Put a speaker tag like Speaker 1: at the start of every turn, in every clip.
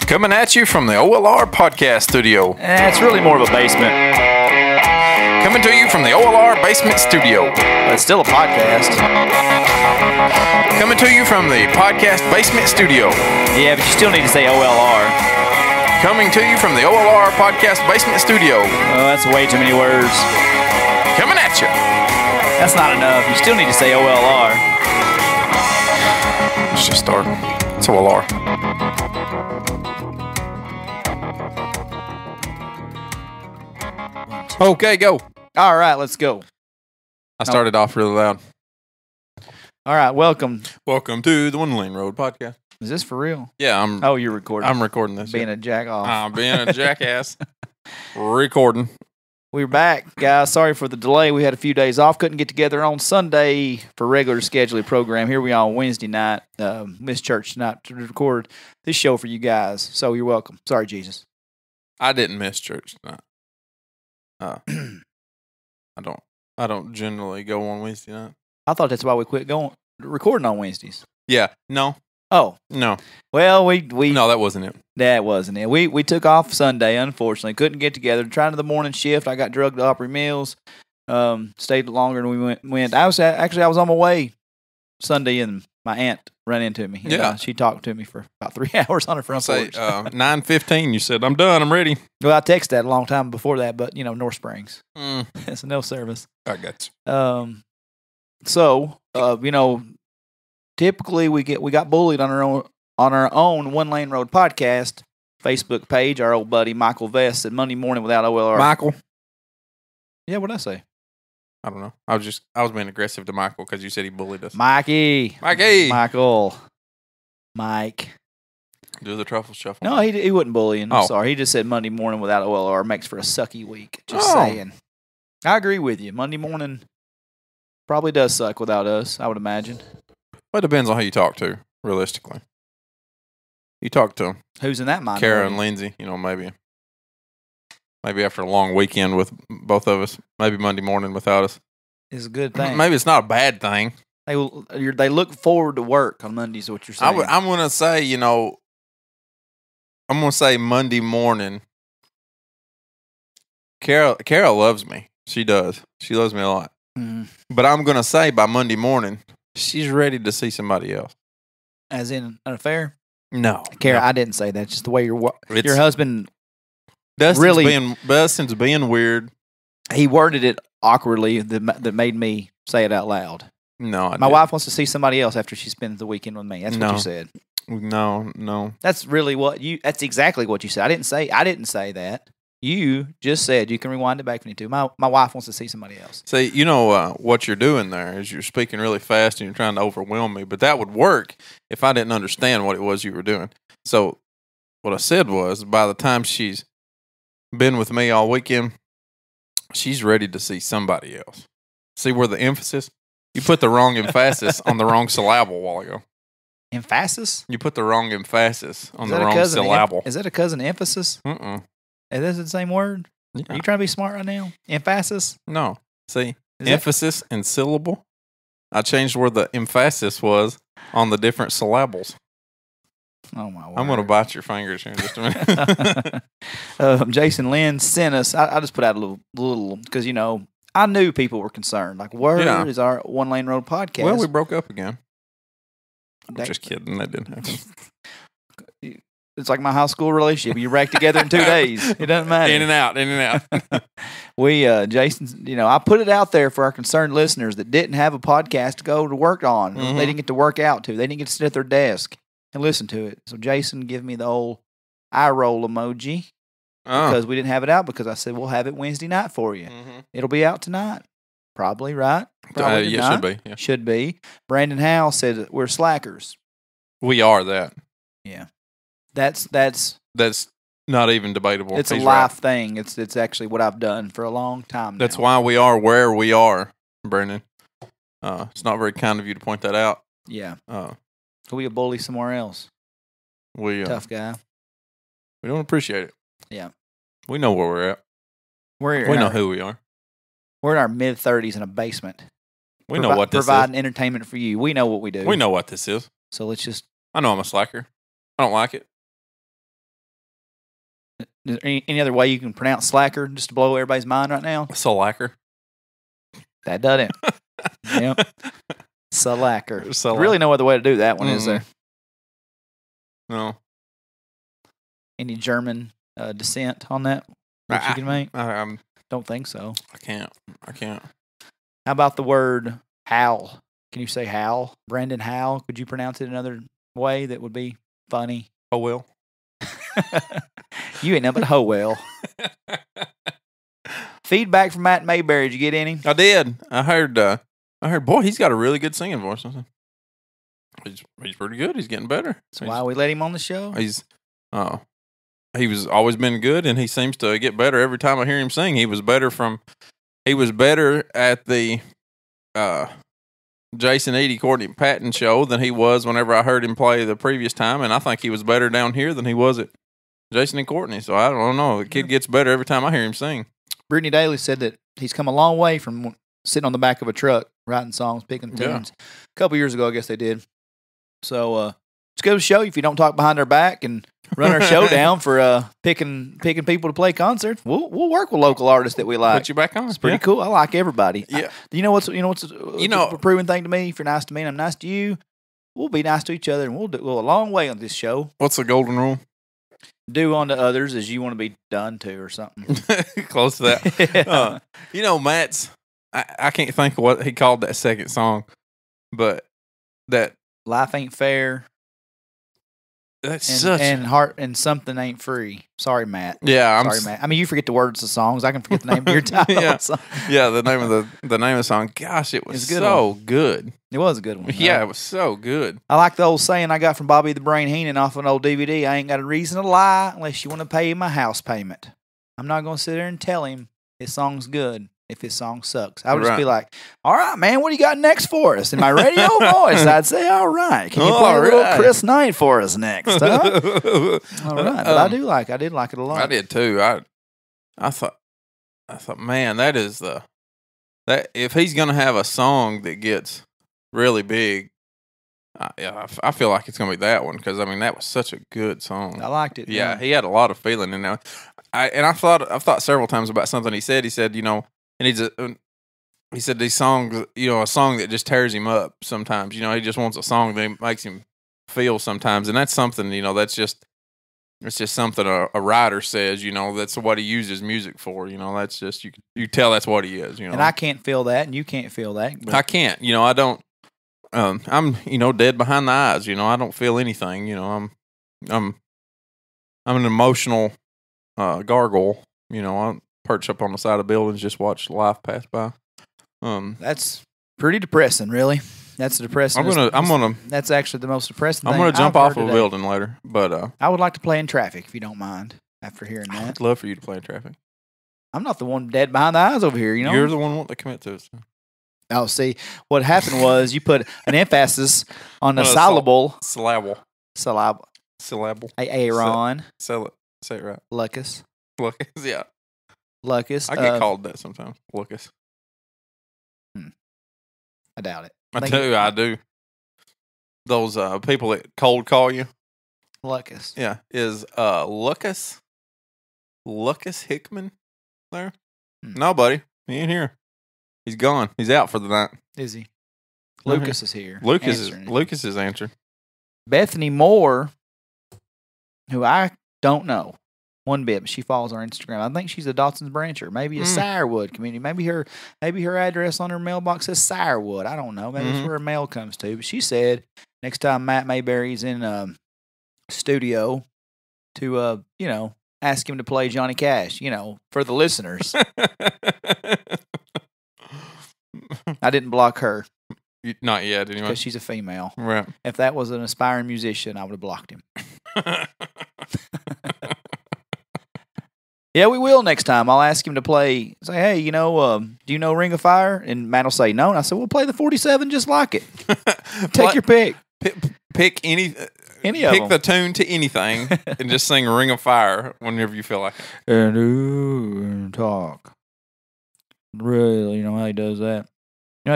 Speaker 1: Coming at you from the OLR podcast studio.
Speaker 2: It's really more of a basement,
Speaker 1: Coming to you from the OLR basement studio.
Speaker 2: but it's still a podcast.
Speaker 1: Coming to you from the podcast basement studio.
Speaker 2: Yeah, but you still need to say OLR.
Speaker 1: Coming to you from the OLR podcast basement studio.
Speaker 2: Oh, that's way too many words.
Speaker 1: Coming at you.
Speaker 2: That's not enough. You still need to say OLR.
Speaker 1: Let's just start. It's OLR. Okay, go.
Speaker 2: All right, let's go.
Speaker 1: I started off really loud.
Speaker 2: All right, welcome.
Speaker 1: Welcome to the One Lane Road podcast.
Speaker 2: Is this for real?
Speaker 1: Yeah, I'm
Speaker 2: Oh, you're recording.
Speaker 1: recording this.
Speaker 2: being a jack off.
Speaker 1: I'm being a jackass. Recording.
Speaker 2: We're back, guys. Sorry for the delay. We had a few days off. Couldn't get together on Sunday for regular scheduled program. Here we are on Wednesday night. Missed church tonight to record this show for you guys. So you're welcome. Sorry, Jesus.
Speaker 1: I didn't miss church tonight. I don't generally go on Wednesday night.
Speaker 2: I thought that's why we quit going recording on Wednesdays.
Speaker 1: Yeah, no,
Speaker 2: Oh,
Speaker 1: no,
Speaker 2: well, we
Speaker 1: no, that wasn't it.
Speaker 2: That wasn't it. We took off Sunday, unfortunately. Couldn't get together. Trying to the morning shift. I got drugged to Opry Mills. Stayed longer than we went. I was on my way Sunday and my aunt ran into me. And,
Speaker 1: Yeah.
Speaker 2: she talked to me for about 3 hours on her front
Speaker 1: Say
Speaker 2: porch.
Speaker 1: 9:15. You said I'm done. I'm ready.
Speaker 2: Well, I texted that a long time before that, but, North Springs.
Speaker 1: Mm,
Speaker 2: It's no service.
Speaker 1: I got you.
Speaker 2: So, typically we got bullied on our own One Lane Road podcast Facebook page. Our old buddy Michael Vest said Monday morning without OLR.
Speaker 1: Michael.
Speaker 2: Yeah, what'd I say?
Speaker 1: I don't know. I was being aggressive to Michael because you said he bullied us.
Speaker 2: Mikey.
Speaker 1: Mikey.
Speaker 2: Michael. Mike.
Speaker 1: Do the truffle shuffle.
Speaker 2: No, he wasn't bullying. I'm
Speaker 1: Oh.
Speaker 2: sorry. He just said Monday morning without OLR makes for a sucky week. Just
Speaker 1: Oh.
Speaker 2: saying. I agree with you. Monday morning probably does suck without us, I would imagine.
Speaker 1: Well, it depends on who you talk to. Realistically, you talk to
Speaker 2: Who's in that mind?
Speaker 1: Kara and Lindsay. Maybe after a long weekend with both of us. Maybe Monday morning without us.
Speaker 2: Is a good thing.
Speaker 1: Maybe it's not a bad thing.
Speaker 2: They look forward to work on Mondays, what you're saying.
Speaker 1: I'm gonna say, I'm gonna say Monday morning. Kara loves me. She does. She loves me a lot.
Speaker 2: Mhm.
Speaker 1: But I'm gonna say by Monday morning, she's ready to see somebody else.
Speaker 2: As in an affair?
Speaker 1: No,
Speaker 2: Kara,
Speaker 1: no.
Speaker 2: I didn't say that. Just the way your
Speaker 1: It's-
Speaker 2: husband,
Speaker 1: Dustin's Dustin's being weird.
Speaker 2: he worded it awkwardly that made me say it out loud.
Speaker 1: No,
Speaker 2: My wife wants to see somebody else after she spends the weekend with me. That's what
Speaker 1: No.
Speaker 2: you said.
Speaker 1: No.
Speaker 2: That's really that's exactly what you said. I didn't say that. You just said you can rewind it back if you need to. My wife wants to see somebody else.
Speaker 1: See, what you're doing there is you're speaking really fast and you're trying to overwhelm me. But that would work if I didn't understand what it was you were doing. So what I said was, by the time she's been with me all weekend, she's ready to see somebody else. See where the emphasis? You put the wrong emphasis on the wrong syllable a while ago.
Speaker 2: Emphasis?
Speaker 1: You put the wrong emphasis on
Speaker 2: Is
Speaker 1: the
Speaker 2: that a
Speaker 1: wrong
Speaker 2: cousin?
Speaker 1: syllable.
Speaker 2: Is that a cousin emphasis?
Speaker 1: Mm-mm.
Speaker 2: Is this the same word? Are
Speaker 1: Yeah.
Speaker 2: you trying to be smart right now? Emphasis?
Speaker 1: No. See,
Speaker 2: Is
Speaker 1: emphasis and syllable. I changed where the emphasis was on the different syllables.
Speaker 2: Oh my word!
Speaker 1: I'm going to bite your fingers here in just a minute.
Speaker 2: Jason Lynn sent us. I just put out a little because I knew people were concerned. Like, where is our One Lane Road podcast?
Speaker 1: Well, we broke up again. I'm
Speaker 2: That-
Speaker 1: just kidding. That didn't happen.
Speaker 2: It's like my high school relationship. You rack together in 2 days. It doesn't matter.
Speaker 1: In and out.
Speaker 2: We, Jason's, I put it out there for our concerned listeners that didn't have a podcast to go to work on.
Speaker 1: Mhm.
Speaker 2: They didn't get to work out to. They didn't get to sit at their desk and listen to it. So Jason give me the old eye roll emoji
Speaker 1: Oh.
Speaker 2: because we didn't have it out because I said, we'll have it Wednesday night for you.
Speaker 1: Mhm.
Speaker 2: It'll be out tonight. Probably, right? Probably
Speaker 1: Yeah,
Speaker 2: not.
Speaker 1: should be. Yeah.
Speaker 2: Should be. Brandon Howell said that we're slackers.
Speaker 1: We are that.
Speaker 2: Yeah. That's
Speaker 1: That's not even debatable.
Speaker 2: it's a
Speaker 1: He's
Speaker 2: life
Speaker 1: right.
Speaker 2: thing. It's actually what I've done for a long time now.
Speaker 1: That's why we are where we are, Brendan. It's not very kind of you to point that out.
Speaker 2: Yeah.
Speaker 1: Uh,
Speaker 2: Could we a bully somewhere else?
Speaker 1: we
Speaker 2: Tough guy.
Speaker 1: we don't appreciate it.
Speaker 2: Yeah.
Speaker 1: We know where we're at.
Speaker 2: We're
Speaker 1: We
Speaker 2: in
Speaker 1: know
Speaker 2: our,
Speaker 1: who we are.
Speaker 2: we're in our mid-30s in a basement.
Speaker 1: We know what this is.
Speaker 2: Providing entertainment for you. We know what we do.
Speaker 1: We know what this is.
Speaker 2: So let's just
Speaker 1: I know I'm a slacker. I don't like it.
Speaker 2: Is there any other way you can pronounce slacker just to blow everybody's mind right now?
Speaker 1: Salacker.
Speaker 2: That does it. Yep. Slacker.
Speaker 1: Salacker.
Speaker 2: Really no other way to do that one, is
Speaker 1: Mm-mm.
Speaker 2: there?
Speaker 1: No.
Speaker 2: Any German descent on that you can make?
Speaker 1: I
Speaker 2: Don't think so.
Speaker 1: can't.
Speaker 2: How about the word howl? Can you say howl? Brandon Howl? Could you pronounce it another way that would be funny?
Speaker 1: Oh, well.
Speaker 2: You ain't nothing but a hoe well. Feedback from Matt Mayberry. Did you get any?
Speaker 1: I did. I heard, boy, he's got a really good singing voice. He's pretty good. He's getting better.
Speaker 2: That's why we let him on the show.
Speaker 1: He was always been good, and he seems to get better every time I hear him sing. He was better at the Jason Eady, Courtney Patton show than he was whenever I heard him play the previous time, and I think he was better down here than he was at Jason and Courtney. So I don't know. The kid gets better every time I hear him sing.
Speaker 2: Brittany Daly said that he's come a long way from sitting on the back of a truck writing songs, picking tunes. A couple years ago, I guess they did. So it's good to show you if you don't talk behind our back and run our show down for picking people to play concerts. We'll work with local artists that we like.
Speaker 1: Put you back on.
Speaker 2: It's pretty cool. I like everybody.
Speaker 1: Yeah.
Speaker 2: You know what's a proven thing to me? If you're nice to me and I'm nice to you, we'll be nice to each other, and we'll go a long way on this show.
Speaker 1: What's the golden rule?
Speaker 2: Do unto others as you want to be done to, or something.
Speaker 1: Close to that. Matt's. I can't think of what he called that second song, but that
Speaker 2: Life ain't fair.
Speaker 1: that's
Speaker 2: And something ain't free. Sorry, Matt.
Speaker 1: Yeah,
Speaker 2: Sorry, Matt. I mean, you forget the words of songs. I can forget the name of your title.
Speaker 1: Yeah.
Speaker 2: So.
Speaker 1: Yeah, the name of the song. Gosh, it was
Speaker 2: It's a good
Speaker 1: so good.
Speaker 2: It was a good one.
Speaker 1: Yeah, it was so good.
Speaker 2: I like the old saying I got from Bobby the Brain Heenan off an old DVD. I ain't got a reason to lie unless you want to pay my house payment. I'm not going to sit there and tell him his song's good if his song sucks. I would just be like, all right, man, what do you got next for us? In my radio voice, I'd say, all right. Can you play a little Chris Knight for us next? Huh? All right. But I did like it a lot.
Speaker 1: I did too. I thought, man, that if he's gonna have a song that gets really big, I feel like it's gonna be that one, because I mean that was such a good song.
Speaker 2: I liked it.
Speaker 1: Yeah, he had a lot of feeling in there. I've thought several times about something he said. He said, he said these songs, a song that just tears him up sometimes. He just wants a song that makes him feel sometimes, and that's something. It's just something a writer says. That's what he uses music for. That's just you tell that's what he is.
Speaker 2: And I can't feel that, and you can't feel that.
Speaker 1: I can't. I don't. I'm dead behind the eyes. I don't feel anything. I'm an emotional gargoyle. I perch up on the side of buildings, just watch life pass by.
Speaker 2: That's pretty depressing, really. That's depressing. That's actually the most depressing.
Speaker 1: I'm gonna jump off of a building later, but
Speaker 2: I would like to play in traffic if you don't mind. After hearing that,
Speaker 1: I'd love for you to play in traffic.
Speaker 2: I'm not the one dead behind the eyes over here.
Speaker 1: You're the one wanting to commit to it. So.
Speaker 2: Oh, see, what happened was you put an emphasis on the syllable.
Speaker 1: Syllable.
Speaker 2: Aaron.
Speaker 1: Say it right.
Speaker 2: Lucas.
Speaker 1: Yeah.
Speaker 2: Lucas.
Speaker 1: I get called that sometimes. Lucas.
Speaker 2: I doubt it.
Speaker 1: I do. Those people that cold call you.
Speaker 2: Lucas.
Speaker 1: Yeah. Is Lucas Hickman there? No, buddy. He ain't here. He's gone. He's out for the night.
Speaker 2: Is he? Lucas is here.
Speaker 1: Lucas is answering.
Speaker 2: Bethany Moore, who I don't know one bit, but she follows our Instagram. I think she's a Dotson's brancher, maybe a Sirewood community. Maybe her address on her mailbox says Sirewood. I don't know. Maybe it's where her mail comes to. But she said next time Matt Mayberry's in studio to ask him to play Johnny Cash, for the listeners. I didn't block her.
Speaker 1: Not yet, anyway.
Speaker 2: Because she's a female.
Speaker 1: Right.
Speaker 2: If that was an aspiring musician, I would have blocked him. Yeah, we will next time. I'll ask him to play. Say, hey, do you know Ring of Fire? And Matt will say no. And I said, we'll play the 47 just like it. Take your pick.
Speaker 1: Pick any of
Speaker 2: them.
Speaker 1: the tune to anything and just sing Ring of Fire whenever you feel like it.
Speaker 2: And talk. Really, how he does that.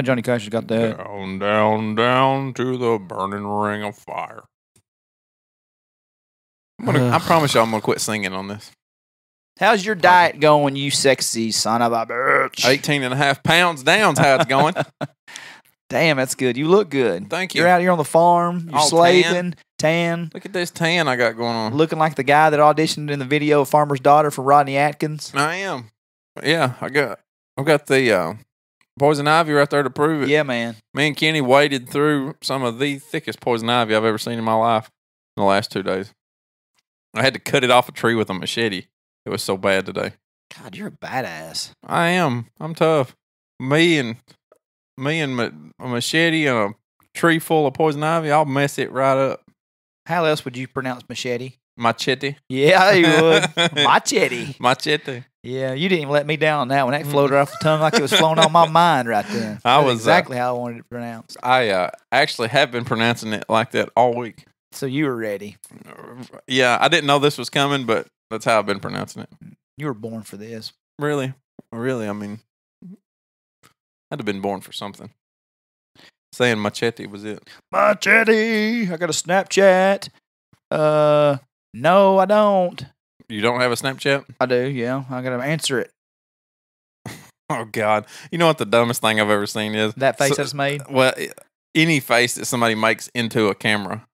Speaker 2: Johnny Cash has got that.
Speaker 1: Down, down, down to the burning ring of fire. I promise you I'm going to quit singing on this.
Speaker 2: How's your diet going, you sexy son of a bitch?
Speaker 1: 18.5 pounds down's how it's going.
Speaker 2: Damn, that's good. You look good.
Speaker 1: Thank you.
Speaker 2: You're out here on the farm. You're
Speaker 1: All
Speaker 2: slaving, tan,
Speaker 1: Look at this tan I got going on.
Speaker 2: looking like the guy that auditioned in the video of Farmer's Daughter for Rodney Atkins.
Speaker 1: I am. Yeah, I've got the poison ivy right there to prove it.
Speaker 2: Yeah, man.
Speaker 1: Me and Kenny waded through some of the thickest poison ivy I've ever seen in my life in the last 2 days. I had to cut it off a tree with a machete. It was so bad today.
Speaker 2: God, you're a badass.
Speaker 1: I am. I'm tough. Me and a machete and a tree full of poison ivy, I'll mess it right up.
Speaker 2: How else would you pronounce machete?
Speaker 1: Machete.
Speaker 2: Yeah, you would. Machete.
Speaker 1: Machete.
Speaker 2: Yeah, you didn't even let me down on that one. That floated off the tongue like it was flowing on my mind right then.
Speaker 1: I
Speaker 2: That's
Speaker 1: was,
Speaker 2: exactly how I wanted it pronounced.
Speaker 1: I actually have been pronouncing it like that all week.
Speaker 2: So you were ready.
Speaker 1: Yeah, I didn't know this was coming, but that's how I've been pronouncing it.
Speaker 2: You were born for this.
Speaker 1: Really? I mean, I'd have been born for something. Saying machete was it.
Speaker 2: Machete. I got a Snapchat. No, I don't.
Speaker 1: You don't have a Snapchat?
Speaker 2: I do, yeah. I got to answer it.
Speaker 1: Oh, God. You know what the dumbest thing I've ever seen is?
Speaker 2: That face that's made?
Speaker 1: Well, any face that somebody makes into a camera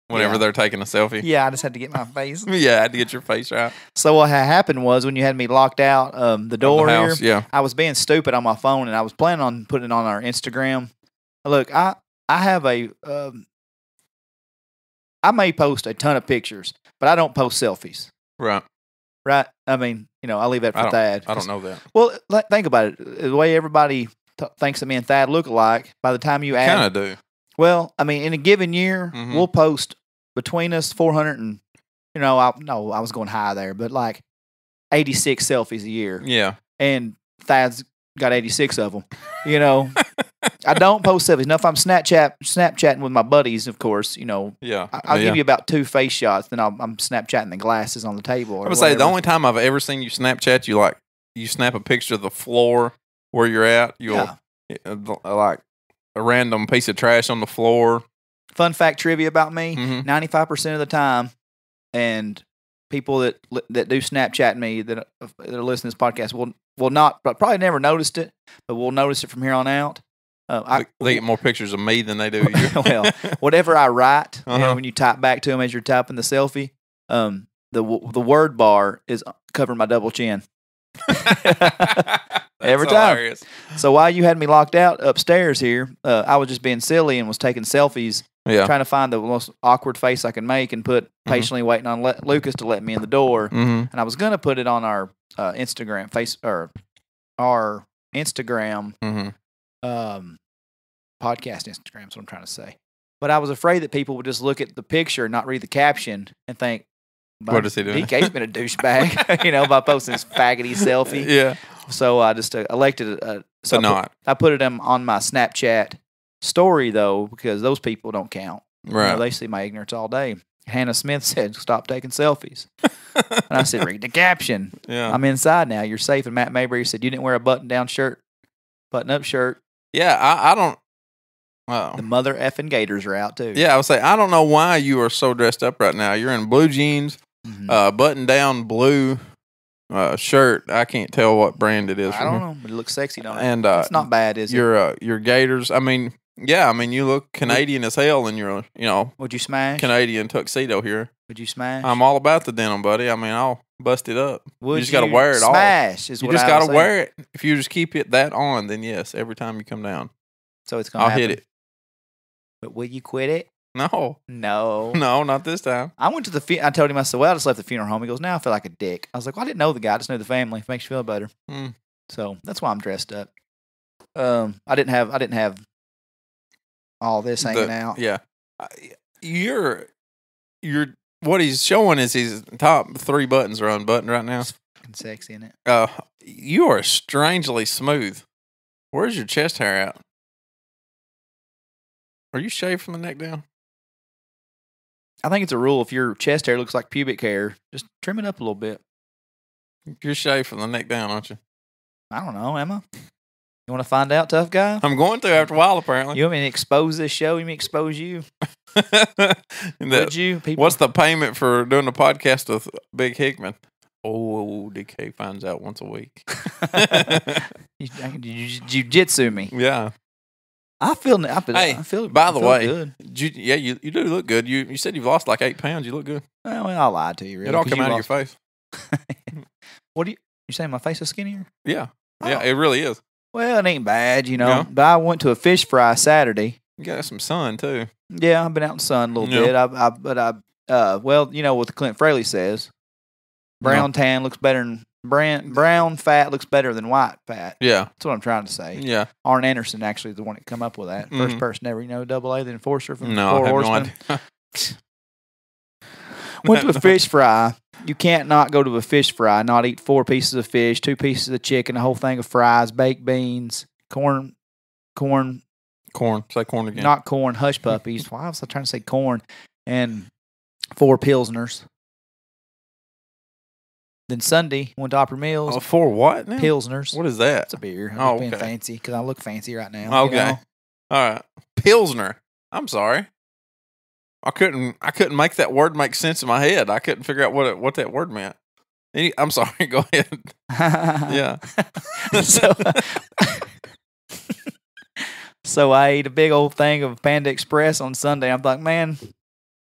Speaker 1: whenever
Speaker 2: Yeah.
Speaker 1: they're taking a selfie.
Speaker 2: Yeah, I just had to get my face.
Speaker 1: Yeah, I had to get your face right.
Speaker 2: So what had happened was when you had me locked out the door
Speaker 1: the
Speaker 2: here,
Speaker 1: house, yeah.
Speaker 2: I was being stupid on my phone, and I was planning on putting it on our Instagram. Look, I have a I may post a ton of pictures, but I don't post selfies.
Speaker 1: Right.
Speaker 2: Right? I mean, I leave that for Thad.
Speaker 1: I don't know that.
Speaker 2: Well, think about it. The way everybody thinks that me and Thad look alike, by the time you add,
Speaker 1: Kind of do.
Speaker 2: well, I mean, in a given year,
Speaker 1: Mhm.
Speaker 2: we'll post between us 400 and, I was going high there, but like 86 selfies a year.
Speaker 1: Yeah.
Speaker 2: And Thad's got 86 of them. I don't post selfies. Now, if I'm Snapchatting with my buddies, of course,
Speaker 1: Yeah.
Speaker 2: I'll
Speaker 1: yeah.
Speaker 2: give you about 2 face shots. Then I'm Snapchatting the glasses on the table. Or
Speaker 1: I would say the
Speaker 2: whatever.
Speaker 1: only time I've ever seen you Snapchat, you snap a picture of the floor where you're at. You'll like a random piece of trash on the floor.
Speaker 2: Fun fact trivia about me:
Speaker 1: Mhm.
Speaker 2: 95% of the time, and people that do Snapchat me that are listening to this podcast will not probably never noticed it, but will notice it from here on out.
Speaker 1: They get more pictures of me than they do of you.
Speaker 2: Well, whatever I write,
Speaker 1: Uh-huh.
Speaker 2: when you type back to them as you're typing the selfie, the word bar is covering my double chin. Every
Speaker 1: That's
Speaker 2: time.
Speaker 1: hilarious.
Speaker 2: So while you had me locked out upstairs here, I was just being silly and was taking selfies,
Speaker 1: Yeah.
Speaker 2: trying to find the most awkward face I can make and put patiently waiting on Lucas to let me in the door.
Speaker 1: Mm-hmm.
Speaker 2: And I was gonna put it on our Instagram our Instagram
Speaker 1: Mm-hmm.
Speaker 2: podcast Instagram. Is what I'm trying to say. But I was afraid that people would just look at the picture and not read the caption and think,
Speaker 1: What is he doing?
Speaker 2: DK's been a douchebag, by posting his faggoty selfie.
Speaker 1: Yeah.
Speaker 2: So I just elected
Speaker 1: So not.
Speaker 2: I put it on my Snapchat story though, because those people don't count.
Speaker 1: Right.
Speaker 2: They see my ignorance all day. Hannah Smith said, "Stop taking selfies," and I said, "Read the caption."
Speaker 1: Yeah.
Speaker 2: I'm inside now. You're safe. And Matt Mabry said, "You didn't wear a button-up shirt."
Speaker 1: Yeah. I don't.
Speaker 2: The mother effing Gators are out too.
Speaker 1: Yeah. I would say I don't know why you are so dressed up right now. You're in blue jeans,
Speaker 2: Mhm.
Speaker 1: button down blue shirt. I can't tell what brand it is.
Speaker 2: I don't know, but it looks sexy, don't it?
Speaker 1: And
Speaker 2: It's not bad, is it?
Speaker 1: your Gators. I mean, yeah. I mean, you look Canadian as hell in your
Speaker 2: Would you smash?
Speaker 1: Canadian tuxedo here.
Speaker 2: Would you smash?
Speaker 1: I'm all about the denim, buddy. I mean, I'll bust it up.
Speaker 2: Would
Speaker 1: you just got to wear it all.
Speaker 2: Smash is
Speaker 1: You
Speaker 2: what
Speaker 1: just
Speaker 2: I
Speaker 1: got
Speaker 2: was
Speaker 1: to
Speaker 2: saying.
Speaker 1: wear it. If you just keep that on, then yes, every time you come down,
Speaker 2: So it's gonna
Speaker 1: I'll
Speaker 2: happen.
Speaker 1: hit it.
Speaker 2: But will you quit it?
Speaker 1: No,
Speaker 2: No.
Speaker 1: no, not this time.
Speaker 2: I went to the I told him, I said, well, I just left the funeral home. He goes, now I feel like a dick. I was like, well, I didn't know the guy. I just knew the family. If it makes you feel better.
Speaker 1: Mm.
Speaker 2: So that's why I'm dressed up. I didn't have all this hanging out.
Speaker 1: Yeah, you're what he's showing is his top 3 buttons are unbuttoned right now.
Speaker 2: Fucking sexy, isn't it?
Speaker 1: You are strangely smooth. Where's your chest hair at? Are you shaved from the neck down?
Speaker 2: I think it's a rule. If your chest hair looks like pubic hair, just trim it up a little bit.
Speaker 1: You're shaved from the neck down, aren't you?
Speaker 2: I don't know, Emma. You want to find out, tough guy?
Speaker 1: I'm going to after a while, apparently.
Speaker 2: You want me to expose this show? You want me to expose you?
Speaker 1: That-
Speaker 2: Would you? People,
Speaker 1: What's the payment for doing the podcast with Big Hickman? Oh, DK finds out once a week.
Speaker 2: You jujitsu me.
Speaker 1: Yeah.
Speaker 2: I feel.
Speaker 1: Hey,
Speaker 2: I feel.
Speaker 1: by
Speaker 2: I
Speaker 1: the
Speaker 2: feel
Speaker 1: way,
Speaker 2: good.
Speaker 1: you do look good. You said you've lost like 8 pounds. You look good.
Speaker 2: Well, I lied to you. Really,
Speaker 1: It all
Speaker 2: 'cause
Speaker 1: come
Speaker 2: you
Speaker 1: out of your
Speaker 2: lost-
Speaker 1: face.
Speaker 2: What do you saying? My face is skinnier?
Speaker 1: Yeah.
Speaker 2: Oh.
Speaker 1: Yeah, it really is.
Speaker 2: Well, it ain't bad, you know.
Speaker 1: Yeah.
Speaker 2: But I went to a fish fry Saturday.
Speaker 1: You got some sun too.
Speaker 2: Yeah, I've been out in the sun a little
Speaker 1: Yeah.
Speaker 2: bit. Well, you know what Clint Fraley says: brown tan looks better than brown fat looks better than white fat.
Speaker 1: Yeah.
Speaker 2: That's what I'm trying to say.
Speaker 1: Yeah.
Speaker 2: Arn Anderson actually is the one that come up with that. First
Speaker 1: Mhm.
Speaker 2: person ever, Double A, the enforcer from
Speaker 1: No, I
Speaker 2: Four
Speaker 1: have no
Speaker 2: Horsemen.
Speaker 1: idea.
Speaker 2: Went to a fish fry. You can't not go to a fish fry, not eat 4 pieces of fish, 2 pieces of chicken, a whole thing of fries, baked beans, corn,
Speaker 1: Corn. Say corn again.
Speaker 2: not corn, hush puppies. Why was I trying to say corn? And 4 Pilsners. Then Sunday, went to Opry Mills,
Speaker 1: For what now?
Speaker 2: Pilsners.
Speaker 1: What is that?
Speaker 2: It's a beer. I'm
Speaker 1: Oh,
Speaker 2: just being
Speaker 1: okay.
Speaker 2: fancy because I look fancy right now.
Speaker 1: Okay. All right. Pilsner. I'm sorry. I couldn't make that word make sense in my head. I couldn't figure out what that word meant. I'm sorry. Go ahead. Yeah.
Speaker 2: so, so I ate a big old thing of Panda Express on Sunday. I'm like, man,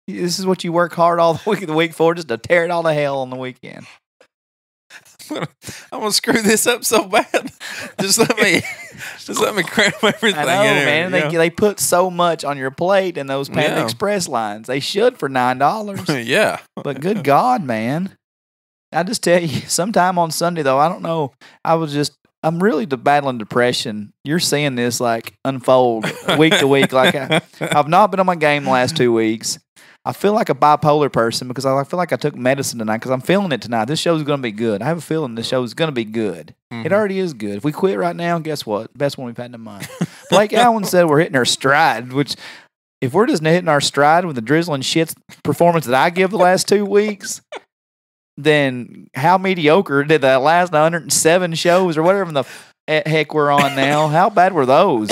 Speaker 2: this is what you work hard all the week for, just to tear it all to hell on the weekend.
Speaker 1: I'm gonna screw this up so bad. Just let me cram everything
Speaker 2: I know,
Speaker 1: in
Speaker 2: man.
Speaker 1: there.
Speaker 2: They put so much on your plate in those Panda
Speaker 1: Yeah.
Speaker 2: Express lines. They should for $9.
Speaker 1: Yeah.
Speaker 2: But good God, man. I just tell you, sometime on Sunday, though, I don't know. I'm really battling depression. You're seeing this like unfold week to week. Like I've not been on my game the last 2 weeks. I feel like a bipolar person because I feel like I took medicine tonight because I'm feeling it tonight. This show's going to be good. I have a feeling this show is going to be good. It already is good. If we quit right now, guess what? Best one we've had in a month. Blake Allen said we're hitting our stride, which if we're just hitting our stride with the drizzling shit performance that I give the last 2 weeks, then how mediocre did the last 107 shows or whatever the heck we're on now? How bad were those?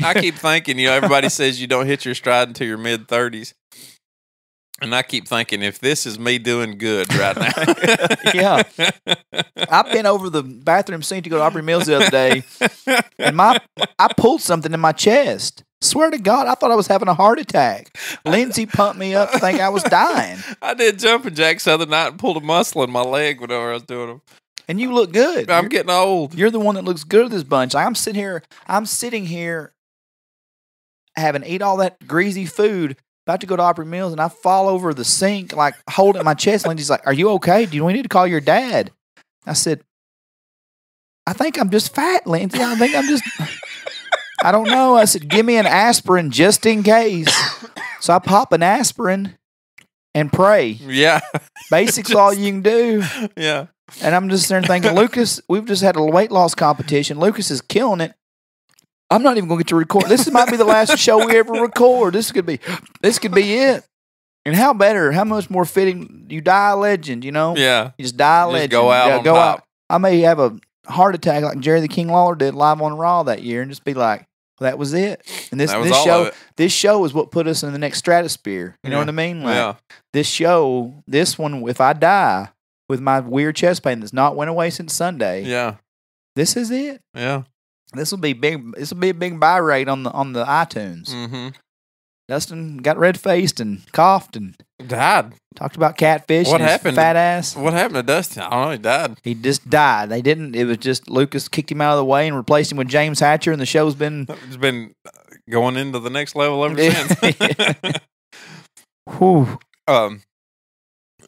Speaker 1: I keep thinking, everybody says you don't hit your stride until your mid 30s. And I keep thinking, if this is me doing good right now.
Speaker 2: Yeah. I've been over the bathroom sink to go to Opry Mills the other day, and I pulled something in my chest. Swear to God, I thought I was having a heart attack. Lindsay pumped me up to think I was dying.
Speaker 1: I did jumping jacks the other night and pulled a muscle in my leg whenever I was doing them.
Speaker 2: And you look good.
Speaker 1: I'm getting old.
Speaker 2: You're the one that looks good of this bunch. I'm sitting here having ate all that greasy food, about to go to Opry Mills, and I fall over the sink, like holding my chest. Lindsay's like, "Are you okay? Do we need to call your dad?" I said, "I think I'm just fat, Lindsay. I think I'm just, I don't know." I said, "Give me an aspirin just in case." So I pop an aspirin and pray.
Speaker 1: Yeah.
Speaker 2: Basically, all you can do.
Speaker 1: Yeah.
Speaker 2: And I'm just there thinking, Lucas, we've just had a weight loss competition. Lucas is killing it. I'm not even going to get to record. This might be the last show we ever record. This could be it. And how much more fitting you die a legend,
Speaker 1: Yeah.
Speaker 2: You just die a
Speaker 1: Just
Speaker 2: legend.
Speaker 1: go out on top.
Speaker 2: I may have a heart attack like Jerry the King Lawler did live on Raw that year and just be like, well, that was it. And
Speaker 1: That was all of it.
Speaker 2: this show is what put us in the next stratosphere. You know
Speaker 1: Yeah.
Speaker 2: what I mean? Like,
Speaker 1: Yeah.
Speaker 2: this one, if I die with my weird chest pain that's not went away since Sunday,
Speaker 1: Yeah.
Speaker 2: this is it.
Speaker 1: Yeah.
Speaker 2: This will be big. This will be a big buy rate on the iTunes.
Speaker 1: Mm-hmm.
Speaker 2: Dustin got red faced and coughed and
Speaker 1: Died.
Speaker 2: talked about catfish.
Speaker 1: What
Speaker 2: and his
Speaker 1: happened?
Speaker 2: Fat ass.
Speaker 1: What happened to Dustin? I don't know. He died.
Speaker 2: He just died. They didn't. It was just Lucas kicked him out of the way and replaced him with James Hatcher, and the show's been.
Speaker 1: It's been going into the next level ever since.
Speaker 2: Whew.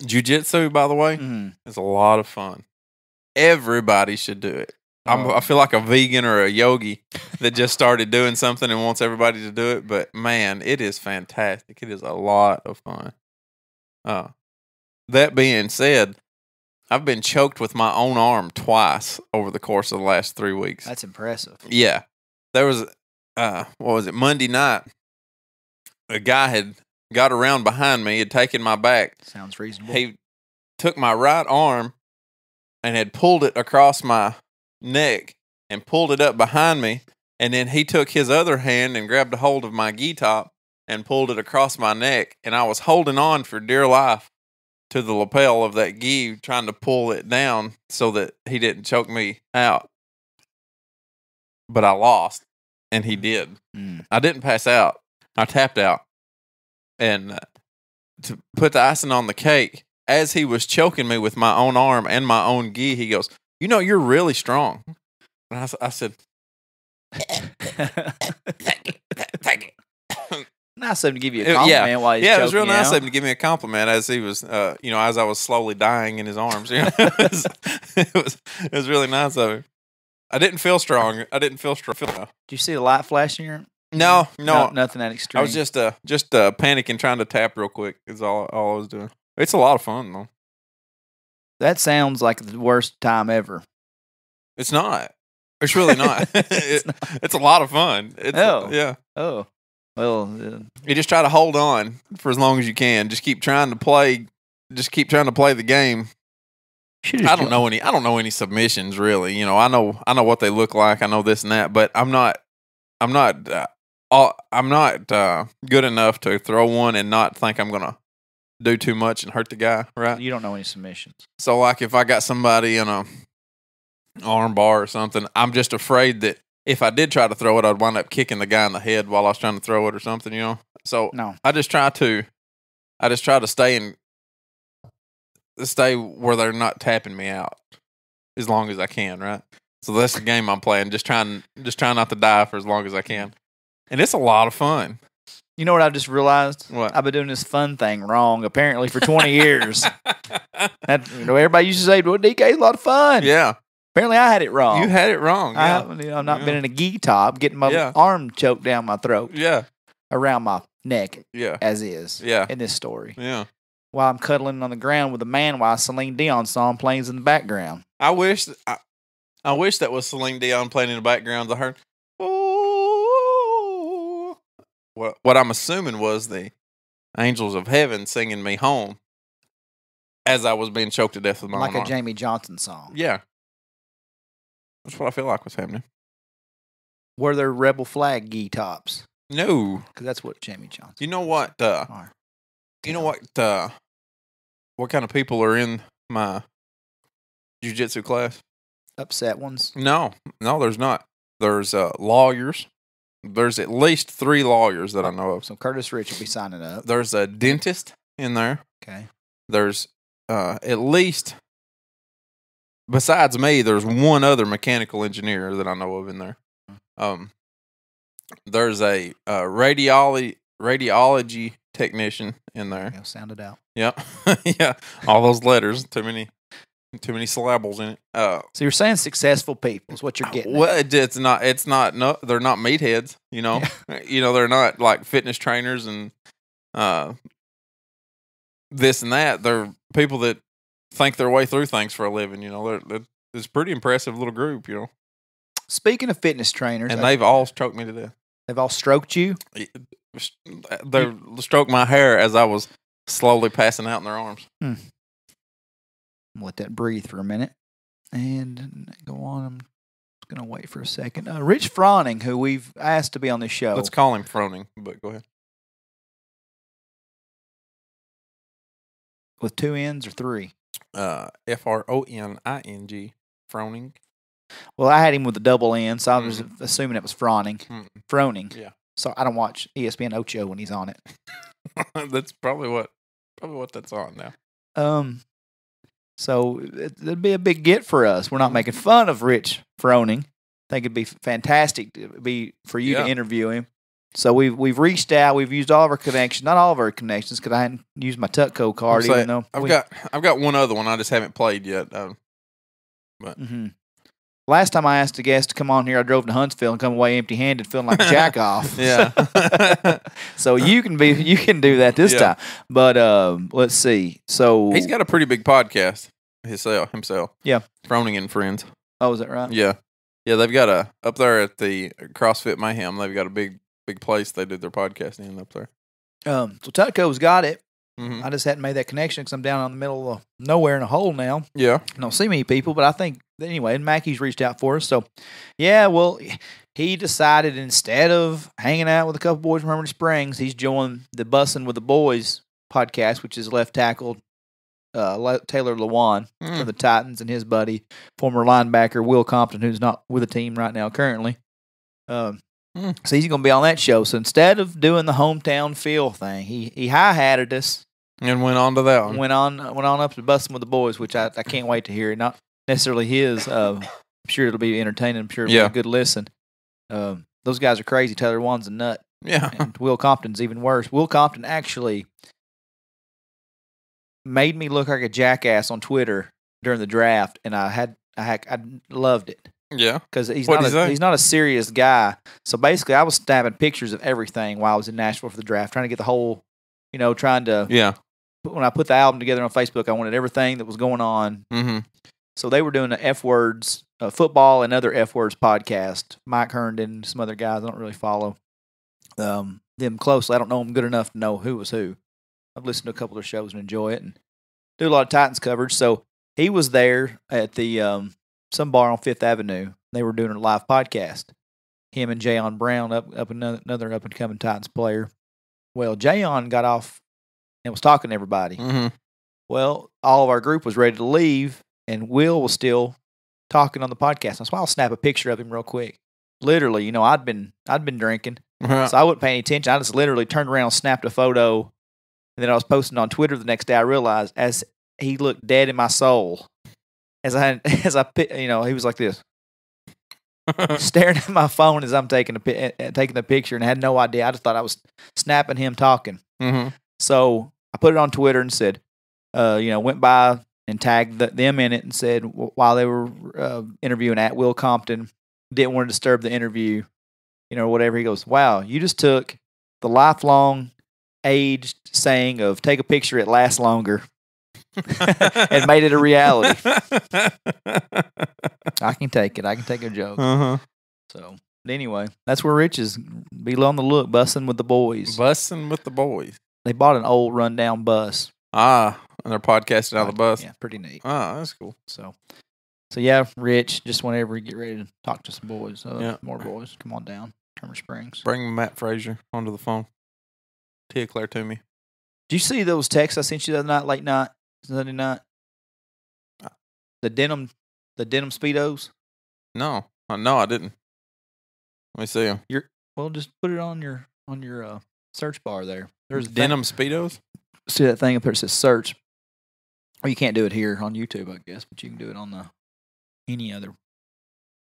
Speaker 1: Jiu-jitsu, by the way,
Speaker 2: Mm.
Speaker 1: is a lot of fun. Everybody should do it. I feel like a vegan or a yogi that just started doing something and wants everybody to do it. But man, it is fantastic. It is a lot of fun. That being said, I've been choked with my own arm twice over the course of the last 3 weeks.
Speaker 2: That's impressive.
Speaker 1: Yeah. There was, what was it, Monday night, a guy had got around behind me, had taken my back.
Speaker 2: Sounds reasonable.
Speaker 1: He took my right arm and had pulled it across my neck and pulled it up behind me. And then he took his other hand and grabbed a hold of my gi top and pulled it across my neck. And I was holding on for dear life. to the lapel of that gi, trying to pull it down so that he didn't choke me out. But I lost, and he did. I didn't pass out. I tapped out. And to put the icing on the cake, as he was choking me with my own arm and my own gi, he goes, "You're really strong." And I said, "Thank you."
Speaker 2: Nice of him to give you a compliment while he's choking
Speaker 1: it was real nice
Speaker 2: out.
Speaker 1: of him to give me a compliment as he was, as I was slowly dying in his arms. It was really nice of him. I didn't feel strong.
Speaker 2: Did you see the light flashing here?
Speaker 1: No,
Speaker 2: Nothing that extreme.
Speaker 1: I was just panicking, trying to tap real quick. Is all I was doing. It's a lot of fun though.
Speaker 2: That sounds like the worst time ever.
Speaker 1: It's not. It's really not. It's a lot of fun. Yeah.
Speaker 2: Oh. Well,
Speaker 1: you just try to hold on for as long as you can. Just keep trying to play. Just keep trying to play the game. I don't know any submissions really. I know what they look like. I know this and that, but I'm not good enough to throw one and not think I'm gonna do too much and hurt the guy. Right?
Speaker 2: You don't know any submissions.
Speaker 1: So like if I got somebody in a arm bar or something, I'm just afraid that if I did try to throw it, I'd wind up kicking the guy in the head while I was trying to throw it or something. So
Speaker 2: no.
Speaker 1: I just try to stay where they're not tapping me out as long as I can, right? So that's the game I'm playing. Just trying not to die for as long as I can. And it's a lot of fun.
Speaker 2: You know what I just realized?
Speaker 1: What?
Speaker 2: I've been doing this fun thing wrong, apparently, for 20 years. Everybody used to say, well, DK is a lot of fun.
Speaker 1: Yeah.
Speaker 2: Apparently, I had it wrong.
Speaker 1: You had it wrong. Yeah.
Speaker 2: I've not been in a gi top, getting my arm choked down my throat.
Speaker 1: Yeah.
Speaker 2: Around my neck.
Speaker 1: Yeah.
Speaker 2: As is.
Speaker 1: Yeah.
Speaker 2: In this story.
Speaker 1: Yeah.
Speaker 2: While I'm cuddling on the ground with a man while Celine Dion song plays in the background.
Speaker 1: I wish that was Celine Dion playing in the background. I heard, oh. What I'm assuming was the Angels of Heaven singing me home as I was being choked to death with my own arm.
Speaker 2: Jamie Johnson song.
Speaker 1: Yeah. That's what I feel like was happening.
Speaker 2: Were there Rebel Flag gi tops?
Speaker 1: No.
Speaker 2: Because that's what Jamie Johnson.
Speaker 1: You know what? What kind of people are in my jiu-jitsu class?
Speaker 2: Upset ones?
Speaker 1: No, there's not. There's lawyers. There's at least 3 lawyers that I know of.
Speaker 2: So Curtis Rich will be signing up.
Speaker 1: There's a dentist in there.
Speaker 2: Okay.
Speaker 1: There's at least, besides me, there's one other mechanical engineer that I know of in there. There's a radiology technician in there.
Speaker 2: Yeah, sound it out.
Speaker 1: Yep. Yeah. All those letters. Too many syllables in it.
Speaker 2: So you're saying successful people is what you're getting.
Speaker 1: Well, it's not. No, they're not meatheads. They're not like fitness trainers and this and that. They're people that think their way through things for a living. It's a pretty impressive little group.
Speaker 2: Speaking of fitness trainers,
Speaker 1: and they've all stroked me to death.
Speaker 2: They've all stroked you.
Speaker 1: They stroked my hair as I was slowly passing out in their arms.
Speaker 2: Let that breathe for a minute and go on. I'm just going to wait for a second. Rich Froning, who we've asked to be on this show.
Speaker 1: Let's call him Froning, but go ahead.
Speaker 2: With 2 N's or 3?
Speaker 1: Froning. Froning.
Speaker 2: Well, I had him with a double N, so I was assuming it was Froning. Froning.
Speaker 1: Yeah.
Speaker 2: So I don't watch ESPN Ocho when he's on it.
Speaker 1: That's probably what that's on now.
Speaker 2: So it'd be a big get for us. We're not making fun of Rich Froning. I think it'd be fantastic for you to interview him. So we've reached out. We've used all of our connections, not all of our connections, because I hadn't used my Tutco card. Even though
Speaker 1: I've got one other one I just haven't played yet. But
Speaker 2: last time I asked a guest to come on here, I drove to Huntsville and come away empty-handed, feeling like a jack off.
Speaker 1: Yeah.
Speaker 2: So you can do that this time. But let's see. So
Speaker 1: he's got a pretty big podcast himself.
Speaker 2: Yeah.
Speaker 1: Froning and Friends.
Speaker 2: Oh, is that right?
Speaker 1: Yeah. Yeah, they've got up there at the CrossFit Mayhem. They've got a big place they did their podcasting in up there.
Speaker 2: So Tutco's got it.
Speaker 1: Mm-hmm.
Speaker 2: I just hadn't made that connection because I'm down in the middle of nowhere in a hole now.
Speaker 1: Yeah.
Speaker 2: I don't see many people, but I think, anyway, Mackey's reached out for us. So, yeah, well, he decided instead of hanging out with a couple boys from Hermitage Springs, he's joined the Bussin' with the Boys podcast, which is left tackle Taylor Lewan for the Titans and his buddy, former linebacker Will Compton, who's not with the team right now currently. So he's going to be on that show. So instead of doing the hometown feel thing, he hi-hatted us
Speaker 1: and went on to that one.
Speaker 2: Went on up to Bussin' with the Boys, which I can't wait to hear. Not necessarily his. I'm sure it'll be entertaining. I'm sure it'll be a good listen. Those guys are crazy. Taylor Lewan's a nut.
Speaker 1: Yeah.
Speaker 2: And Will Compton's even worse. Will Compton actually made me look like a jackass on Twitter during the draft, and I loved it.
Speaker 1: Yeah,
Speaker 2: because he's not a serious guy. So basically, I was snapping pictures of everything while I was in Nashville for the draft, trying to get the whole, trying to. When I put the album together on Facebook, I wanted everything that was going on.
Speaker 1: Mm-hmm.
Speaker 2: So they were doing the F Words, football and other F Words podcast. Mike Herndon, some other guys I don't really follow them closely. I don't know them good enough to know who was who. I've listened to a couple of their shows and enjoy it, and do a lot of Titans coverage. So he was there at the some bar on Fifth Avenue. They were doing a live podcast. Him and Jayon Brown, up another up and coming Titans player. Well, Jayon got off and was talking to everybody.
Speaker 1: Mm-hmm.
Speaker 2: Well, all of our group was ready to leave, and Will was still talking on the podcast. That's why I'll snap a picture of him real quick. Literally, I'd been drinking, so I wasn't paying any attention. I just literally turned around and snapped a photo, and then I was posting on Twitter the next day. I realized as he looked dead in my soul, he was like this, staring at my phone as I'm taking the picture, and I had no idea. I just thought I was snapping him talking.
Speaker 1: Mm-hmm.
Speaker 2: So I put it on Twitter and said, went by and tagged them in it and said while they were interviewing at Will Compton, didn't want to disturb the interview, whatever. He goes, "Wow, you just took the lifelong aged saying of take a picture, it lasts longer." And made it a reality. I can take it. I can take a joke.
Speaker 1: Uh-huh.
Speaker 2: So, but anyway, that's where Rich is. Be on the look, bussing with the boys.
Speaker 1: Bussing with the boys.
Speaker 2: They bought an old rundown bus.
Speaker 1: And they're podcasting out of the bus.
Speaker 2: Yeah, pretty neat.
Speaker 1: That's cool.
Speaker 2: So yeah, Rich, just whenever you get ready to talk to some boys, more boys, come on down, Termer Springs.
Speaker 1: Bring Matt Frazier onto the phone. Tia Claire to me.
Speaker 2: Did you see those texts I sent you the other night, late night, Sunday night? The denim Speedos?
Speaker 1: No, I didn't. Let me see them.
Speaker 2: Well, just put it on your search bar there. There's
Speaker 1: denim Speedos.
Speaker 2: See that thing up there that says search. Or you can't do it here on YouTube, I guess, but you can do it on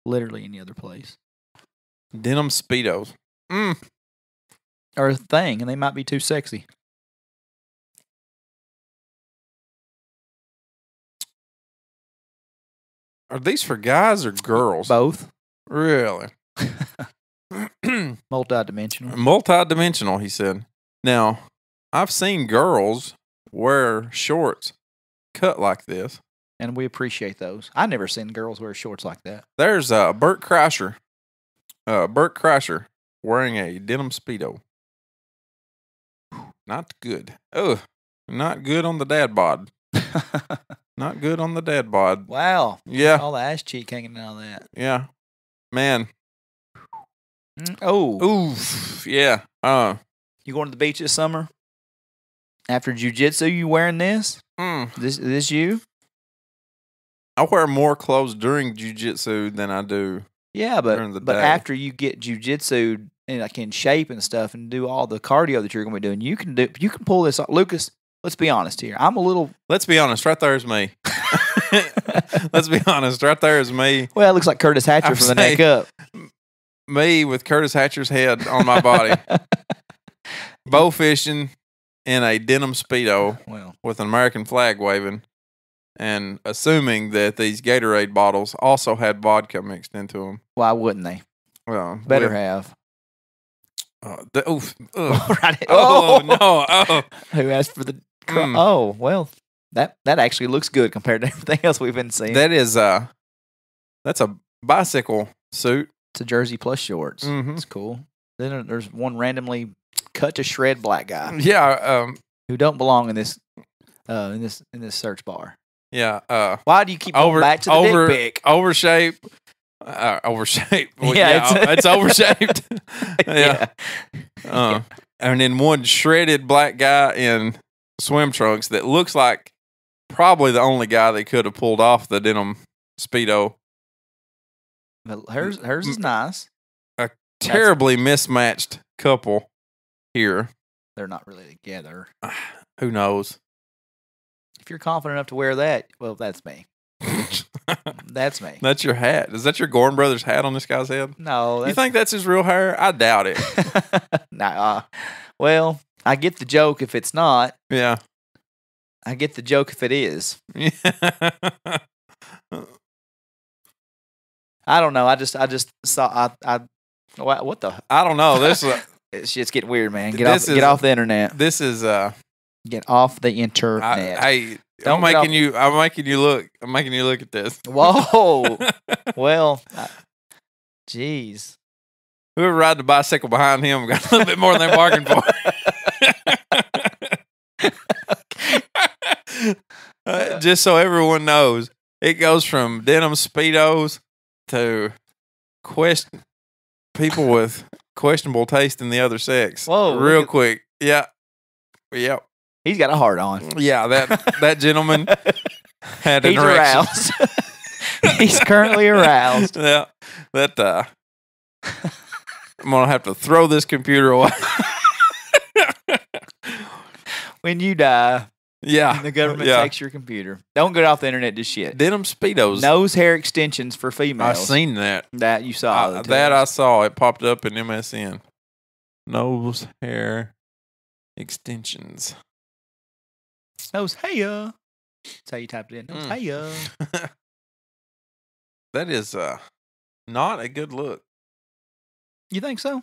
Speaker 2: literally any other place.
Speaker 1: Denim Speedos.
Speaker 2: Or a thing, and they might be too sexy.
Speaker 1: Are these for guys or girls?
Speaker 2: Both.
Speaker 1: Really?
Speaker 2: Multidimensional.
Speaker 1: Multidimensional, he said. Now, I've seen girls wear shorts cut like this.
Speaker 2: And we appreciate those. I've never seen girls wear shorts like that.
Speaker 1: There's Bert Kreischer. Bert Kreischer wearing a denim Speedo. Not good. Oh, not good on the dad bod. Not good on the dad bod.
Speaker 2: Wow.
Speaker 1: Yeah.
Speaker 2: All the ass cheek hanging out of that.
Speaker 1: Yeah. Man.
Speaker 2: Oh.
Speaker 1: Oof. Yeah.
Speaker 2: You going to the beach this summer? After jiu-jitsu, you wearing this? This you?
Speaker 1: I wear more clothes during jiu-jitsu than I do during the day.
Speaker 2: But after you get jiu-jitsu and like in shape and stuff and do all the cardio that you're going to be doing, you can pull this off. Lucas, let's be honest here.
Speaker 1: Let's be honest. Right there is me. Let's be honest. Right there is me.
Speaker 2: Well, it looks like Curtis Hatcher from the neck up.
Speaker 1: Me with Curtis Hatcher's head on my body. Bow fishing in a denim Speedo with an American flag waving and assuming that these Gatorade bottles also had vodka mixed into them.
Speaker 2: Why wouldn't they?
Speaker 1: Well,
Speaker 2: better have.
Speaker 1: No.
Speaker 2: Who asked for the... Oh, well, that actually looks good compared to everything else we've been seeing.
Speaker 1: That is... that's a bicycle suit.
Speaker 2: It's a jersey plus shorts.
Speaker 1: Mm-hmm.
Speaker 2: It's cool. Then there's one randomly cut to shred black guy.
Speaker 1: Yeah.
Speaker 2: Who don't belong in this search bar.
Speaker 1: Yeah.
Speaker 2: Why do you keep going back to the dick pic?
Speaker 1: Overshape. Overshaped. It's overshaped. Yeah. And then one shredded black guy in swim trunks that looks like probably the only guy that could have pulled off the denim Speedo.
Speaker 2: But hers is nice.
Speaker 1: Terribly mismatched couple here.
Speaker 2: They're not really together.
Speaker 1: Who knows?
Speaker 2: If you're confident enough to wear that, well, that's me. That's me.
Speaker 1: That's your hat. Is that your Gorn Brothers hat on this guy's head?
Speaker 2: No.
Speaker 1: You think that's his real hair? I doubt it.
Speaker 2: Nah. Well, I get the joke if it's not.
Speaker 1: Yeah.
Speaker 2: I get the joke if it is. I don't know. I just saw. What the?
Speaker 1: I don't know. This
Speaker 2: Shit's getting weird, man. Get off the internet.
Speaker 1: This is
Speaker 2: Get off the internet.
Speaker 1: I'm making you look. I'm making you look at this.
Speaker 2: Whoa. Well, jeez.
Speaker 1: Whoever ride the bicycle behind him got a little bit more than they bargained for. Just so everyone knows, it goes from denim Speedos to people with questionable taste in the other sex.
Speaker 2: Whoa.
Speaker 1: Real quick. Yeah. Yep.
Speaker 2: He's got a heart on.
Speaker 1: Yeah, that gentleman had an
Speaker 2: He's
Speaker 1: erection.
Speaker 2: aroused. He's currently aroused.
Speaker 1: Yeah. I'm gonna have to throw this computer away.
Speaker 2: When you die,
Speaker 1: Yeah.
Speaker 2: the government takes your computer. Don't get off the internet just yet.
Speaker 1: Denim Speedos.
Speaker 2: Nose hair extensions for females.
Speaker 1: I seen that.
Speaker 2: That you saw.
Speaker 1: That I saw. It popped up in MSN. Nose hair extensions.
Speaker 2: Nose hair. That's how you typed it in. Nose hair.
Speaker 1: That is not a good look.
Speaker 2: You think so?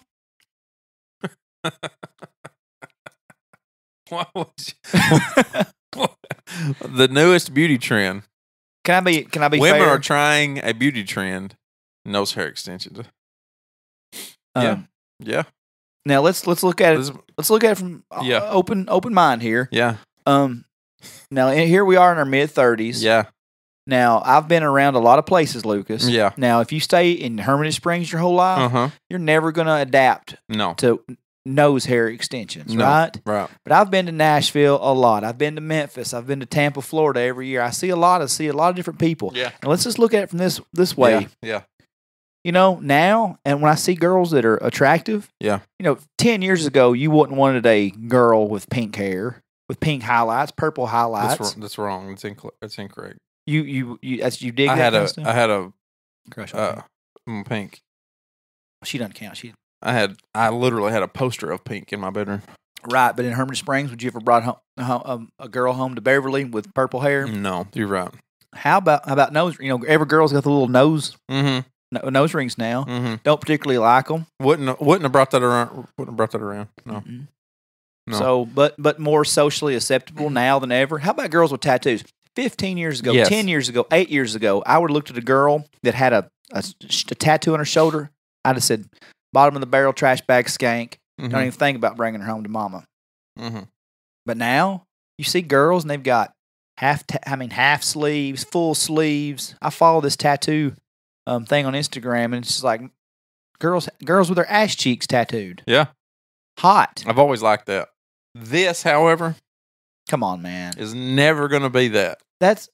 Speaker 1: What was the newest beauty trend?
Speaker 2: Can I be
Speaker 1: Women
Speaker 2: fair?
Speaker 1: are trying a beauty trend. Nose hair extensions. Yeah.
Speaker 2: Now let's look at it. Let's look at it from open mind here.
Speaker 1: Yeah.
Speaker 2: Now here we are in our mid-30s.
Speaker 1: Yeah.
Speaker 2: Now I've been around a lot of places, Lucas.
Speaker 1: Yeah.
Speaker 2: Now if you stay in Hermitage Springs your whole life, you're never gonna adapt
Speaker 1: No.
Speaker 2: to nose hair extensions,
Speaker 1: No.
Speaker 2: right?
Speaker 1: Right.
Speaker 2: But I've been to Nashville a lot. I've been to Memphis. I've been to Tampa, Florida every year. I see a lot of different people.
Speaker 1: Yeah.
Speaker 2: And let's just look at it from this way.
Speaker 1: Yeah.
Speaker 2: You know, now, and when I see girls that are attractive,
Speaker 1: Yeah.
Speaker 2: 10 years ago, you wouldn't wanted a girl with pink hair, with pink highlights, purple highlights.
Speaker 1: That's wrong. It's incorrect.
Speaker 2: You dig
Speaker 1: I
Speaker 2: that
Speaker 1: had a
Speaker 2: crush on pink.
Speaker 1: pink.
Speaker 2: She doesn't count.
Speaker 1: I literally had a poster of pink in my bedroom.
Speaker 2: Right, but in Hermitage Springs, would you ever brought a girl home to Beverly with purple hair?
Speaker 1: No, you're right.
Speaker 2: How about nose? Every girl's got the little nose nose rings now.
Speaker 1: Mm-hmm.
Speaker 2: Don't particularly like them.
Speaker 1: Wouldn't have brought that around. No.
Speaker 2: Mm-mm.
Speaker 1: No.
Speaker 2: So, but more socially acceptable now than ever. How about girls with tattoos? 15 years ago,
Speaker 1: Yes.
Speaker 2: 10 years ago, 8 years ago, I would have looked at a girl that had a tattoo on her shoulder. I'd have said, bottom of the barrel, trash bag, skank.
Speaker 1: Mm-hmm.
Speaker 2: Don't even think about bringing her home to mama.
Speaker 1: Mm-hmm.
Speaker 2: But now you see girls and they've got half sleeves, full sleeves. I follow this tattoo thing on Instagram, and it's just like girls with their ass cheeks tattooed.
Speaker 1: Yeah.
Speaker 2: Hot.
Speaker 1: I've always liked that. This, however,
Speaker 2: Come on, man.
Speaker 1: is never going to be that.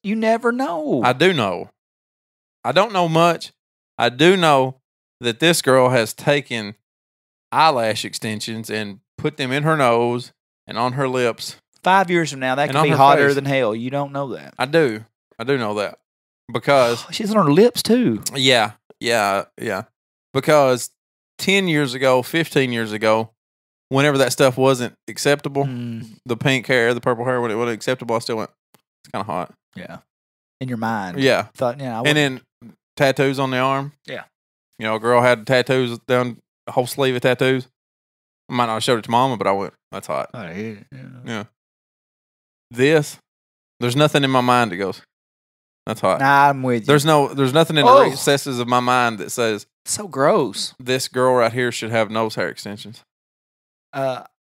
Speaker 2: You never know.
Speaker 1: I do know. I don't know much. I do know that this girl has taken eyelash extensions and put them in her nose and on her lips.
Speaker 2: 5 years from now, that
Speaker 1: And
Speaker 2: could
Speaker 1: on
Speaker 2: be
Speaker 1: her
Speaker 2: hotter
Speaker 1: face.
Speaker 2: than hell. You don't know that.
Speaker 1: I do know that. Because,
Speaker 2: She's on her lips too.
Speaker 1: yeah. Because 10 years ago, 15 years ago, whenever that stuff wasn't acceptable, the pink hair, the purple hair, when it wasn't acceptable, I still went, it's kind of hot.
Speaker 2: Yeah. In your mind.
Speaker 1: Yeah.
Speaker 2: Thought, I
Speaker 1: And then tattoos on the arm.
Speaker 2: Yeah.
Speaker 1: A girl had tattoos down a whole sleeve of tattoos. I might not have showed it to mama, but I went, that's hot. Yeah. There's nothing in my mind that goes, that's hot.
Speaker 2: Nah, I'm with you.
Speaker 1: There's nothing in the recesses of my mind that says
Speaker 2: So gross.
Speaker 1: this girl right here should have nose hair extensions.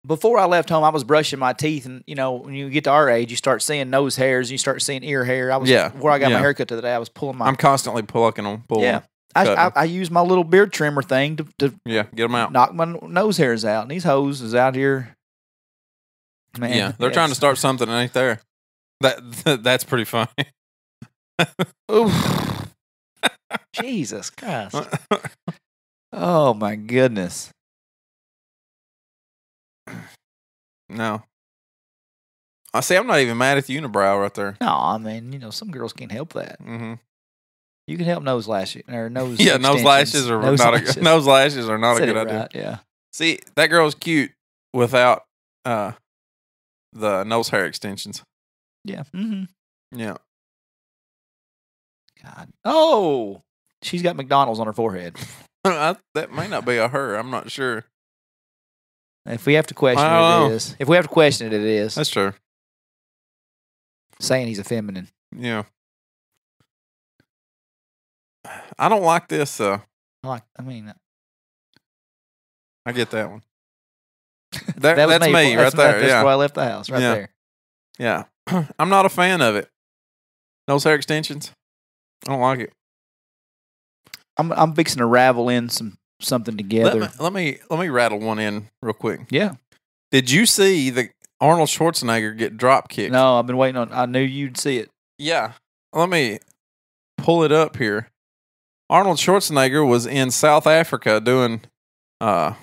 Speaker 2: Before I left home, I was brushing my teeth, and when you get to our age, you start seeing nose hairs, and you start seeing ear hair. Where I got my haircut the other day, I was pulling my.
Speaker 1: I'm constantly pulling them.
Speaker 2: Yeah. I use my little beard trimmer thing to
Speaker 1: get them out.
Speaker 2: knock my nose hairs out, and these hoes is out here. Man,
Speaker 1: Yeah, they're trying to start something that ain't there. That's pretty funny.
Speaker 2: Oof. Jesus Christ. Oh my goodness.
Speaker 1: No. I see. I'm not even mad at the unibrow right there.
Speaker 2: No, I mean, some girls can't help that.
Speaker 1: Mm-hmm.
Speaker 2: You can help nose lashes or nose.
Speaker 1: Yeah, nose lashes are nose lashes are not a good idea.
Speaker 2: Right, yeah.
Speaker 1: See, that girl's cute without the nose hair extensions.
Speaker 2: Yeah. Mm-hmm.
Speaker 1: Yeah.
Speaker 2: God. Oh, she's got McDonald's on her forehead.
Speaker 1: That may not be a her. I'm not sure.
Speaker 2: If we have to question it, it is. If we have to question it, it is.
Speaker 1: That's true.
Speaker 2: Saying he's a feminine.
Speaker 1: Yeah. I don't like this.
Speaker 2: I
Speaker 1: get that one. That's me right there.
Speaker 2: That's where I left the house, right there.
Speaker 1: Yeah. I'm not a fan of it. Nose hair extensions. I don't like it.
Speaker 2: I'm fixing to ravel in something together.
Speaker 1: Let me rattle one in real quick.
Speaker 2: Yeah.
Speaker 1: Did you see the Arnold Schwarzenegger get drop kicked?
Speaker 2: No, I've been waiting on. I knew you'd see it.
Speaker 1: Yeah. Let me pull it up here. Arnold Schwarzenegger was in South Africa doing, I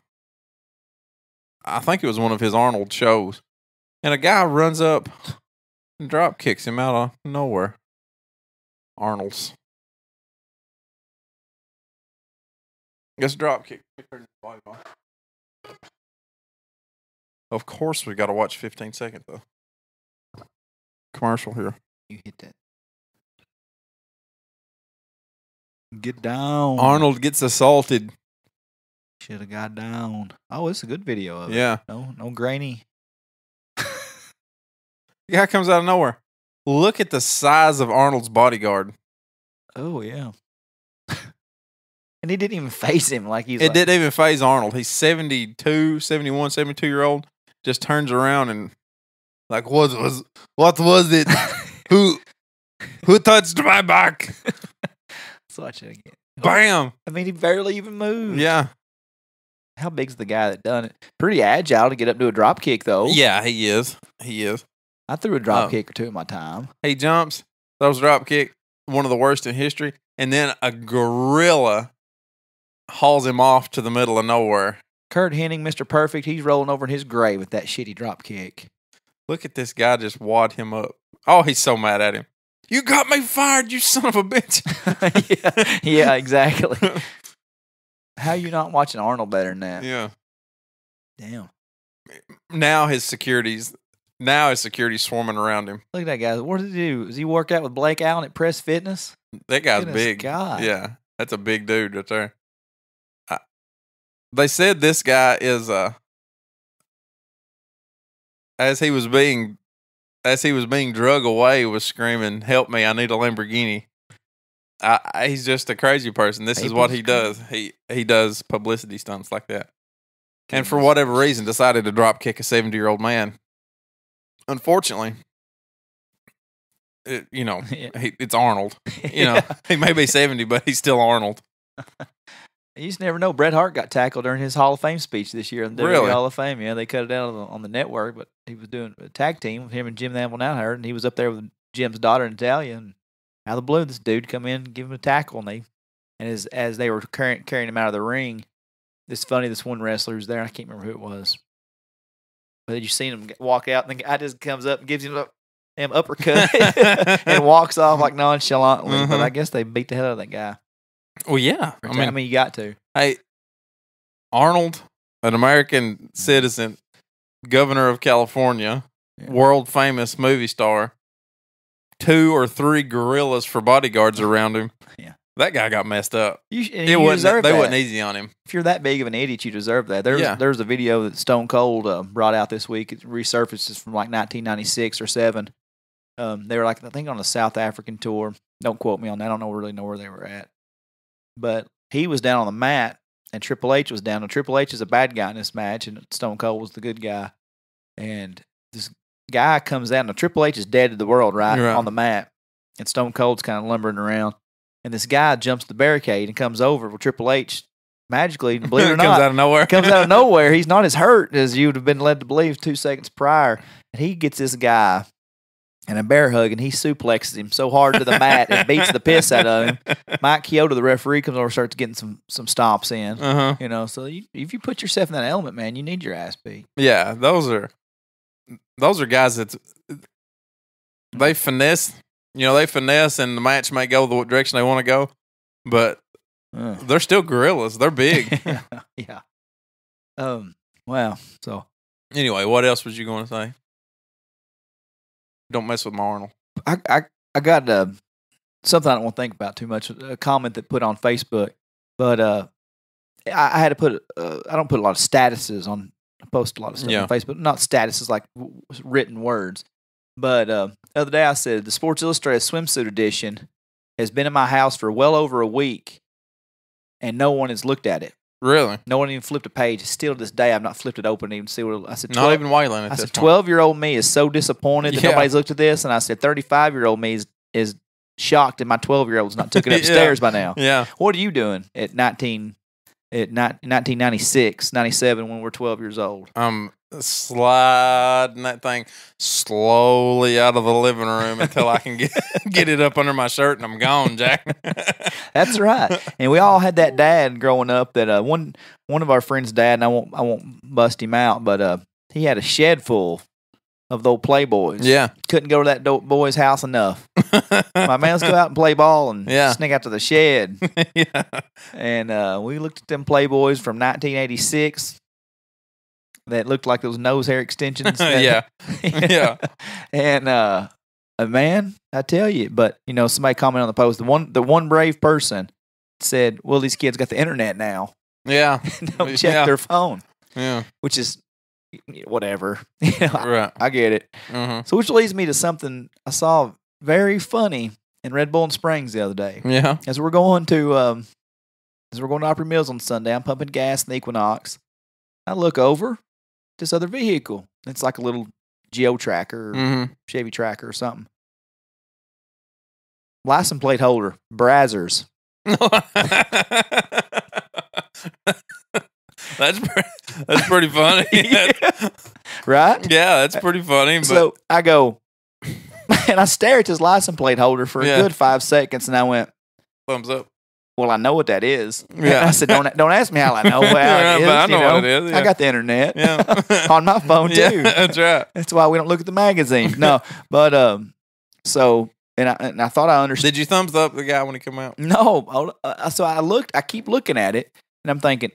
Speaker 1: think it was one of his Arnold shows, and a guy runs up and drop kicks him out of nowhere. Arnold's. Guess drop kick. Of course, we got to watch 15 seconds though. Commercial here.
Speaker 2: You hit that. Get down.
Speaker 1: Arnold gets assaulted.
Speaker 2: Should have got down. Oh, it's a good video of it.
Speaker 1: Yeah.
Speaker 2: No grainy.
Speaker 1: The guy comes out of nowhere. Look at the size of Arnold's bodyguard.
Speaker 2: Oh, yeah. And he didn't even face him like he's.
Speaker 1: It didn't even phase Arnold. He's 72, 71, 72-year-old. Just turns around and like, what was it? Who touched my back?
Speaker 2: Let's watch it again.
Speaker 1: Bam!
Speaker 2: I mean, he barely even moved.
Speaker 1: Yeah.
Speaker 2: How big's the guy that done it? Pretty agile to get up to a drop kick, though.
Speaker 1: Yeah, he is. He is.
Speaker 2: I threw a drop kick or two in my time.
Speaker 1: He jumps, throws a drop kick, one of the worst in history, and then a gorilla hauls him off to the middle of nowhere.
Speaker 2: Kurt Hennig, Mr. Perfect, he's rolling over in his grave with that shitty drop kick.
Speaker 1: Look at this guy just wad him up. Oh, he's so mad at him. You got me fired, you son of a bitch.
Speaker 2: yeah, exactly. How you not watching Arnold better than that?
Speaker 1: Yeah.
Speaker 2: Damn.
Speaker 1: Now his security's swarming around him.
Speaker 2: Look at that guy. What did he do? Does he work out with Blake Allen at Press Fitness?
Speaker 1: That guy's big.
Speaker 2: God.
Speaker 1: Yeah, that's a big dude right there. They said this guy is as he was being drug away, was screaming, "Help me! I need a Lamborghini." He's just a crazy person. This is what he does. He does publicity stunts like that, and for whatever reason, decided to drop kick a 70-year-old man. Unfortunately, it's Arnold. He may be 70, but he's still Arnold.
Speaker 2: You just never know. Bret Hart got tackled during his Hall of Fame speech this year in the WWE Hall of Fame. Yeah, they cut it out on the network, but he was doing a tag team with him and Jim the Anvil Neidhart, and he was up there with Jim's daughter, Natalia, and out of the blue, this dude come in and give him a tackle, and as they were carrying him out of the ring, this one wrestler was there. I can't remember who it was, but you seen him walk out, and the guy just comes up and gives him an uppercut and walks off like nonchalantly. Mm-hmm. But I guess they beat the hell out of that guy.
Speaker 1: Well, yeah.
Speaker 2: I mean, you got to.
Speaker 1: Hey, Arnold, an American citizen, governor of California, world famous movie star, 2 or 3 gorillas for bodyguards around him. Yeah, that guy got messed up. They wasn't easy on him.
Speaker 2: If you're that big of an idiot, you deserve that. There's a video that Stone Cold brought out this week. It resurfaces from like 1996 or 7. They were like, I think on a South African tour. Don't quote me on that. I don't really know where they were at. But he was down on the mat, and Triple H was down. And Triple H is a bad guy in this match, and Stone Cold was the good guy. And this guy comes out, and Triple H is dead to the world, right, on the mat. And Stone Cold's kind of lumbering around. And this guy jumps the barricade and comes over with Triple H magically, believe it or not.
Speaker 1: Comes out of nowhere.
Speaker 2: Comes out of nowhere. He's not as hurt as you would have been led to believe 2 seconds prior. And he gets this guy and a bear hug, and he suplexes him so hard to the mat and beats the piss out of him. Mike Chioda, the referee, comes over and starts getting some stomps in. You know, so if you put yourself in that element, man, you need your ass beat.
Speaker 1: Yeah, those are guys that they finesse. You know, they finesse, and the match may go the direction they want to go, but they're still gorillas. They're big.
Speaker 2: Yeah. Wow. So
Speaker 1: anyway, what else was you going to say? Don't mess with Arnold.
Speaker 2: I got something I don't want to think about too much. A comment that put on Facebook, but I had to put. I don't put a lot of statuses on. I post a lot of stuff on Facebook. Not statuses like written words, but the other day I said the Sports Illustrated swimsuit edition has been in my house for well over a week, and no one has looked at it.
Speaker 1: Really?
Speaker 2: No one even flipped a page. Still to this day, I've not flipped it open to even see what I said.
Speaker 1: Not even Waylon.
Speaker 2: I said, 12-year-old me is so disappointed that nobody's looked at this. And I said, 35-year-old me is shocked that my 12-year-old's not took it upstairs by now.
Speaker 1: Yeah.
Speaker 2: What are you doing at 1996, 97 when we're 12 years old?
Speaker 1: I'm sliding that thing slowly out of the living room until I can get it up under my shirt and I'm gone, Jack.
Speaker 2: That's right. And we all had that dad growing up that one of our friends' dad, and I won't bust him out, but he had a shed full of those Playboys.
Speaker 1: Yeah.
Speaker 2: Couldn't go to that boy's house enough. My man, let's go out and play ball and sneak out to the shed.
Speaker 1: Yeah.
Speaker 2: And we looked at them Playboys from 1986 that looked like those nose hair extensions.
Speaker 1: Yeah. Yeah.
Speaker 2: And man, I tell you, but you know, somebody commented on the post. The one brave person said, "Well, these kids got the internet now.
Speaker 1: Yeah,
Speaker 2: Don't check their phone."
Speaker 1: Yeah,
Speaker 2: which is whatever. You know,
Speaker 1: right.
Speaker 2: I get it.
Speaker 1: Mm-hmm.
Speaker 2: So, which leads me to something I saw very funny in Red Bull and Springs the other day.
Speaker 1: Yeah,
Speaker 2: as we're going to Opry Mills on Sunday, I'm pumping gas in the Equinox. I look over this other vehicle. It's like a little Geo Tracker, Chevy Tracker or something. License plate holder, Brazzers.
Speaker 1: That's pretty funny.
Speaker 2: Right?
Speaker 1: Yeah, that's pretty funny. But
Speaker 2: so I go, and I stare at this license plate holder for a good 5 seconds, and I went,
Speaker 1: thumbs up.
Speaker 2: Well, I know what that is.
Speaker 1: Yeah.
Speaker 2: And I said, don't ask me how I know what it is.
Speaker 1: I know what it is. Yeah.
Speaker 2: I got the internet
Speaker 1: on
Speaker 2: my phone too.
Speaker 1: Yeah, that's right.
Speaker 2: That's why we don't look at the magazine. No, but so and I thought I understood.
Speaker 1: Did you thumbs up the guy when he came out?
Speaker 2: No. So I keep looking at it, and I'm thinking,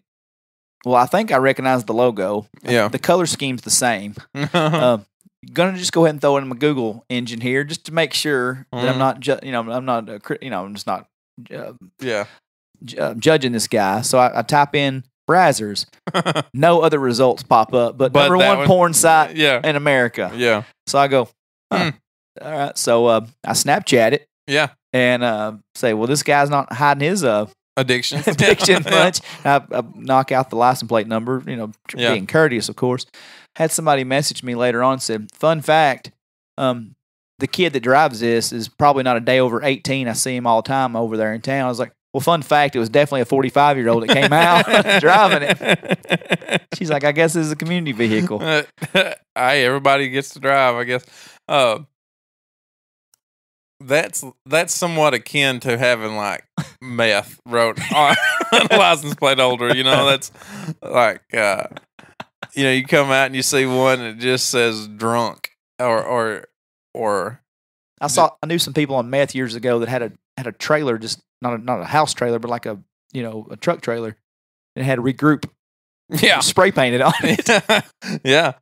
Speaker 2: well, I think I recognize the logo.
Speaker 1: Yeah.
Speaker 2: The color scheme's the same. Gonna just go ahead and throw it in my Google engine here just to make sure that I'm not, I'm just not. Judging this guy. So I type in Brazzers. No other results pop up, but number one porn site in America.
Speaker 1: Yeah.
Speaker 2: So I go, all right. So I Snapchat it.
Speaker 1: Yeah.
Speaker 2: And say, well, this guy's not hiding his
Speaker 1: addiction
Speaker 2: much. I knock out the license plate number, being courteous, of course. Had somebody message me later on and said, fun fact, the kid that drives this is probably not a day over 18. I see him all the time over there in town. I was like, well, fun fact, it was definitely a 45-year-old that came out driving it. She's like, I guess this is a community vehicle.
Speaker 1: Hey, everybody gets to drive, I guess. That's somewhat akin to having like meth wrote on a license plate holder. That's like, you come out and you see one that just says drunk or
Speaker 2: I knew some people on meth years ago that had a trailer, just not a house trailer, but like a truck trailer, and it had regroup spray painted on it.
Speaker 1: Yeah.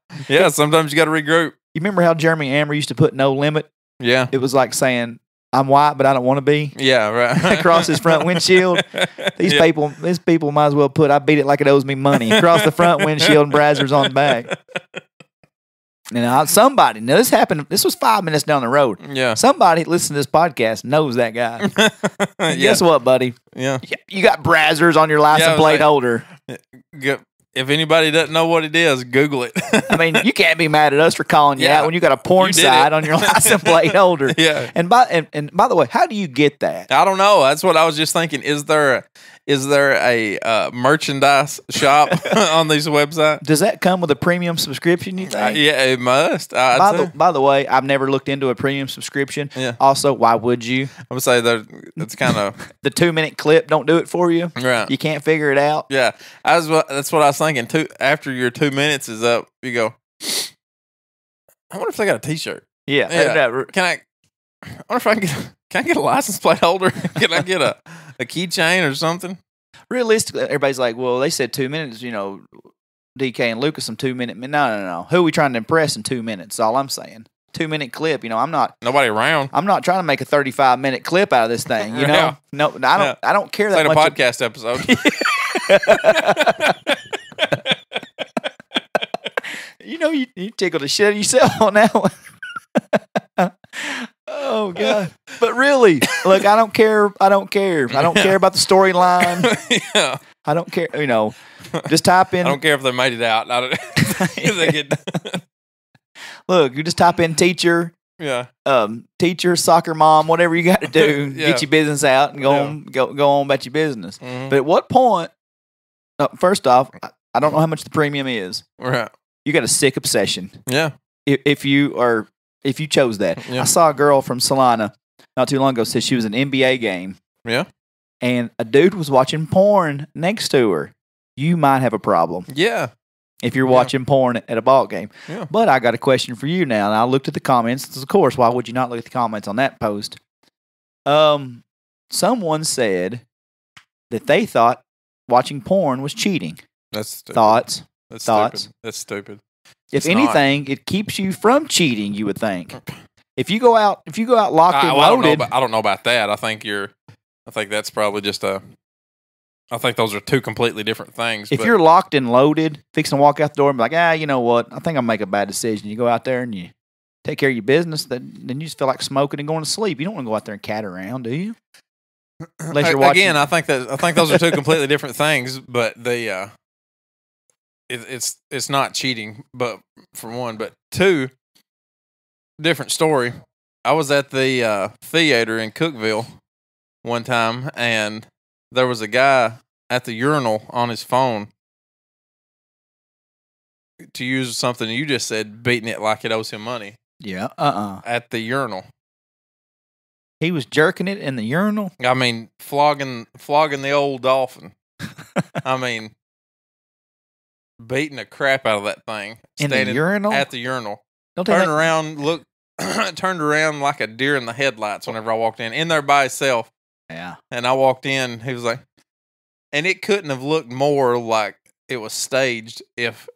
Speaker 1: Sometimes you got to regroup.
Speaker 2: You remember how Jeremy Amber used to put no limit?
Speaker 1: Yeah.
Speaker 2: It was like saying, I'm white, but I don't want to be.
Speaker 1: Yeah, right.
Speaker 2: Across his front windshield. These people might as well put, I beat it like it owes me money, across the front windshield and Brazzers on the back. Somebody, this happened, this was 5 minutes down the road.
Speaker 1: Yeah.
Speaker 2: Somebody listening to this podcast knows that guy. Guess what, buddy?
Speaker 1: Yeah.
Speaker 2: You got Brazzers on your license plate holder.
Speaker 1: If anybody doesn't know what it is, Google it.
Speaker 2: I mean, you can't be mad at us for calling you out when you got a porn site on your license plate holder.
Speaker 1: Yeah.
Speaker 2: And by the way, how do you get that?
Speaker 1: I don't know. That's what I was just thinking. Is there Is there a merchandise shop on these websites?
Speaker 2: Does that come with a premium subscription, you think?
Speaker 1: Yeah, it must.
Speaker 2: By the way, I've never looked into a premium subscription.
Speaker 1: Yeah.
Speaker 2: Also, why would you?
Speaker 1: I would say that it's kind of
Speaker 2: The 2-minute clip don't do it for you.
Speaker 1: right.
Speaker 2: You can't figure it out.
Speaker 1: Yeah, that's what I was thinking. After your 2 minutes is up, you go. I wonder if they got a T-shirt.
Speaker 2: Yeah.
Speaker 1: Can I wonder if I can I get a license plate holder? Can I get a keychain or something?
Speaker 2: Realistically, everybody's like, well, they said 2 minutes, DK and Lucas, some 2-minute. No. Who are we trying to impress in 2 minutes? That's all I'm saying. 2-minute clip.
Speaker 1: Nobody around.
Speaker 2: I'm not trying to make a 35-minute clip out of this thing. You know,
Speaker 1: Yeah.
Speaker 2: no, I don't care
Speaker 1: It's
Speaker 2: that
Speaker 1: like a
Speaker 2: much.
Speaker 1: podcast episode.
Speaker 2: You tickle the shit out of yourself on that one. Oh God! But really, look, I don't care. I don't care about the storyline.
Speaker 1: Yeah,
Speaker 2: I don't care. Just type in.
Speaker 1: I don't care if they made it out. If they get,
Speaker 2: Look, you just type in teacher,
Speaker 1: yeah,
Speaker 2: teacher, soccer mom, whatever you got to do.
Speaker 1: Yeah.
Speaker 2: Get your business out and go
Speaker 1: Yeah.
Speaker 2: on, go on about your business.
Speaker 1: Mhm.
Speaker 2: But at what point? First off, I don't know how much the premium is.
Speaker 1: Right.
Speaker 2: You got a sick obsession
Speaker 1: Yeah.
Speaker 2: if you chose that.
Speaker 1: Yeah.
Speaker 2: I saw a girl from Salina not too long ago said she was an NBA game.
Speaker 1: Yeah.
Speaker 2: And a dude was watching porn next to her. You might have a problem
Speaker 1: Yeah.
Speaker 2: if you're
Speaker 1: Yeah.
Speaker 2: watching porn at a ball game.
Speaker 1: Yeah.
Speaker 2: But I got a question for you now. And I looked at the comments. Of course, why would you not look at the comments on that post? Someone said that they thought watching porn was cheating.
Speaker 1: That's stupid.
Speaker 2: Thoughts?
Speaker 1: That's
Speaker 2: thoughts?
Speaker 1: Stupid. That's stupid.
Speaker 2: If
Speaker 1: It's not.
Speaker 2: anything, it keeps you from cheating, you would think. If you go out locked and
Speaker 1: I don't know.
Speaker 2: loaded,
Speaker 1: I don't know about that. I think that's probably just I think those are two completely different things.
Speaker 2: if
Speaker 1: but-
Speaker 2: you're locked and loaded, fixing to walk out the door and be like, you know what? I think I'll make a bad decision. You go out there and you take care of your business, then you just feel like smoking and going to sleep. You don't want to go out there and cat around, do you? Unless you're watching.
Speaker 1: Again, I think those are two completely different things. But it's not cheating. But for one, but two, different story. I was at the theater in Cookeville one time, and there was a guy at the urinal on his phone, to use something you just said, beating it like it owes him money
Speaker 2: Yeah.
Speaker 1: at the urinal.
Speaker 2: He was jerking it in the urinal.
Speaker 1: I mean, flogging the old dolphin. I mean, beating the crap out of that thing.
Speaker 2: In the
Speaker 1: standing
Speaker 2: urinal?
Speaker 1: At the urinal.
Speaker 2: Don't they
Speaker 1: Turned
Speaker 2: think-
Speaker 1: around, turned around like a deer in the headlights whenever I walked in there by himself.
Speaker 2: Yeah.
Speaker 1: And I walked in, he was like, and it couldn't have looked more like it was staged if,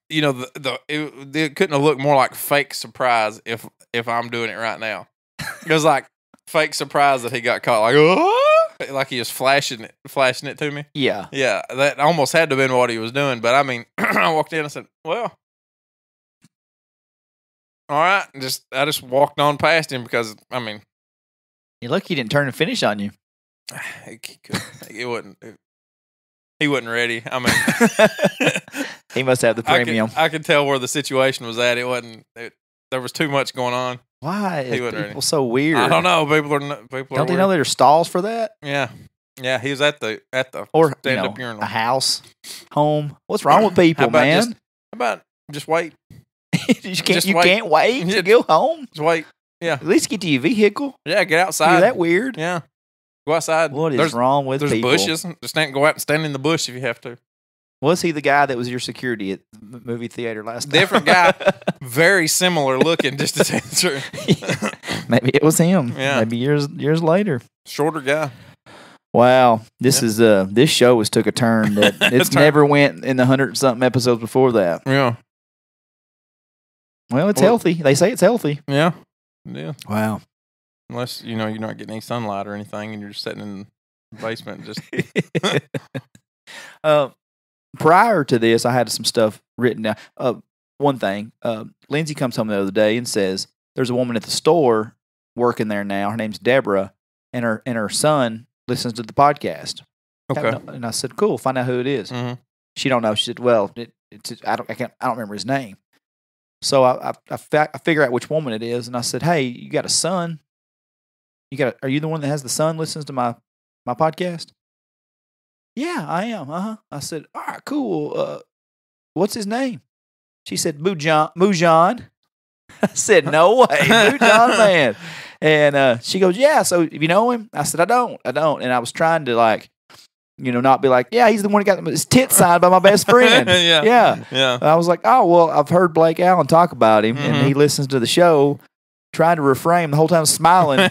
Speaker 1: it couldn't have looked more like fake surprise if I'm doing it right now. It was like fake surprise that he got caught, like, oh! Like he was flashing it to me.
Speaker 2: Yeah.
Speaker 1: Yeah, that almost had to have been what he was doing. But I mean, I walked in and said, well, all right. And I just walked on past him because, I mean,
Speaker 2: You're lucky he didn't turn and finish on you.
Speaker 1: he wasn't ready. I mean,
Speaker 2: He must have the premium.
Speaker 1: I could tell where the situation was at. There was too much going on.
Speaker 2: Why
Speaker 1: He
Speaker 2: is
Speaker 1: wasn't
Speaker 2: people
Speaker 1: ready.
Speaker 2: so weird?
Speaker 1: I don't know. People are
Speaker 2: Don't they
Speaker 1: weird.
Speaker 2: know there's stalls for that?
Speaker 1: Yeah. Yeah, he was at the
Speaker 2: Or
Speaker 1: stand-up urinal.
Speaker 2: a house, home. What's wrong with people,
Speaker 1: How about
Speaker 2: man?
Speaker 1: How about just wait?
Speaker 2: You
Speaker 1: wait.
Speaker 2: can't wait to go home.
Speaker 1: Just wait.
Speaker 2: At least get to your vehicle.
Speaker 1: Yeah, get outside.
Speaker 2: You're that weird.
Speaker 1: Yeah. Go outside.
Speaker 2: What is
Speaker 1: there's
Speaker 2: wrong with
Speaker 1: there's
Speaker 2: people?
Speaker 1: bushes. Just go out and stand in the bush if you have to.
Speaker 2: Was he the guy that was your security at the movie theater last time?
Speaker 1: Different guy. Very similar looking, just to tell you the truth.
Speaker 2: Maybe it was him.
Speaker 1: Yeah.
Speaker 2: Maybe years later.
Speaker 1: Shorter guy.
Speaker 2: Wow, this show has took a turn that it's
Speaker 1: Turn.
Speaker 2: never went in the 100-something episodes before that.
Speaker 1: Yeah.
Speaker 2: Well, it's
Speaker 1: Well-
Speaker 2: healthy. They say it's healthy.
Speaker 1: Yeah. Yeah.
Speaker 2: Wow.
Speaker 1: Unless, you're not getting any sunlight or anything and you're just sitting in the basement just
Speaker 2: Prior to this, I had some stuff written down. One thing, Lindsay comes home the other day and says there's a woman at the store working there now. Her name's Deborah, and her son listens to the podcast.
Speaker 1: Okay.
Speaker 2: And I said, "Cool, find out who it is."
Speaker 1: Mhm.
Speaker 2: She don't know. She said, "Well, I don't remember his name." So I figure out which woman it is, and I said, "Hey, you got a son? Are you the one that has the son listens to my podcast?" Yeah, I am. I said, all right, cool. What's his name? She said, Mujan. I said, no way, Mujan man. And she goes, yeah. So you know him? I said, I don't. And I was trying to like, not be like, yeah, he's the one who got his tit signed by my best friend.
Speaker 1: Yeah.
Speaker 2: I was like, oh well, I've heard Blake Allen talk about him, and he listens to the show. Trying to refrain the whole time, smiling.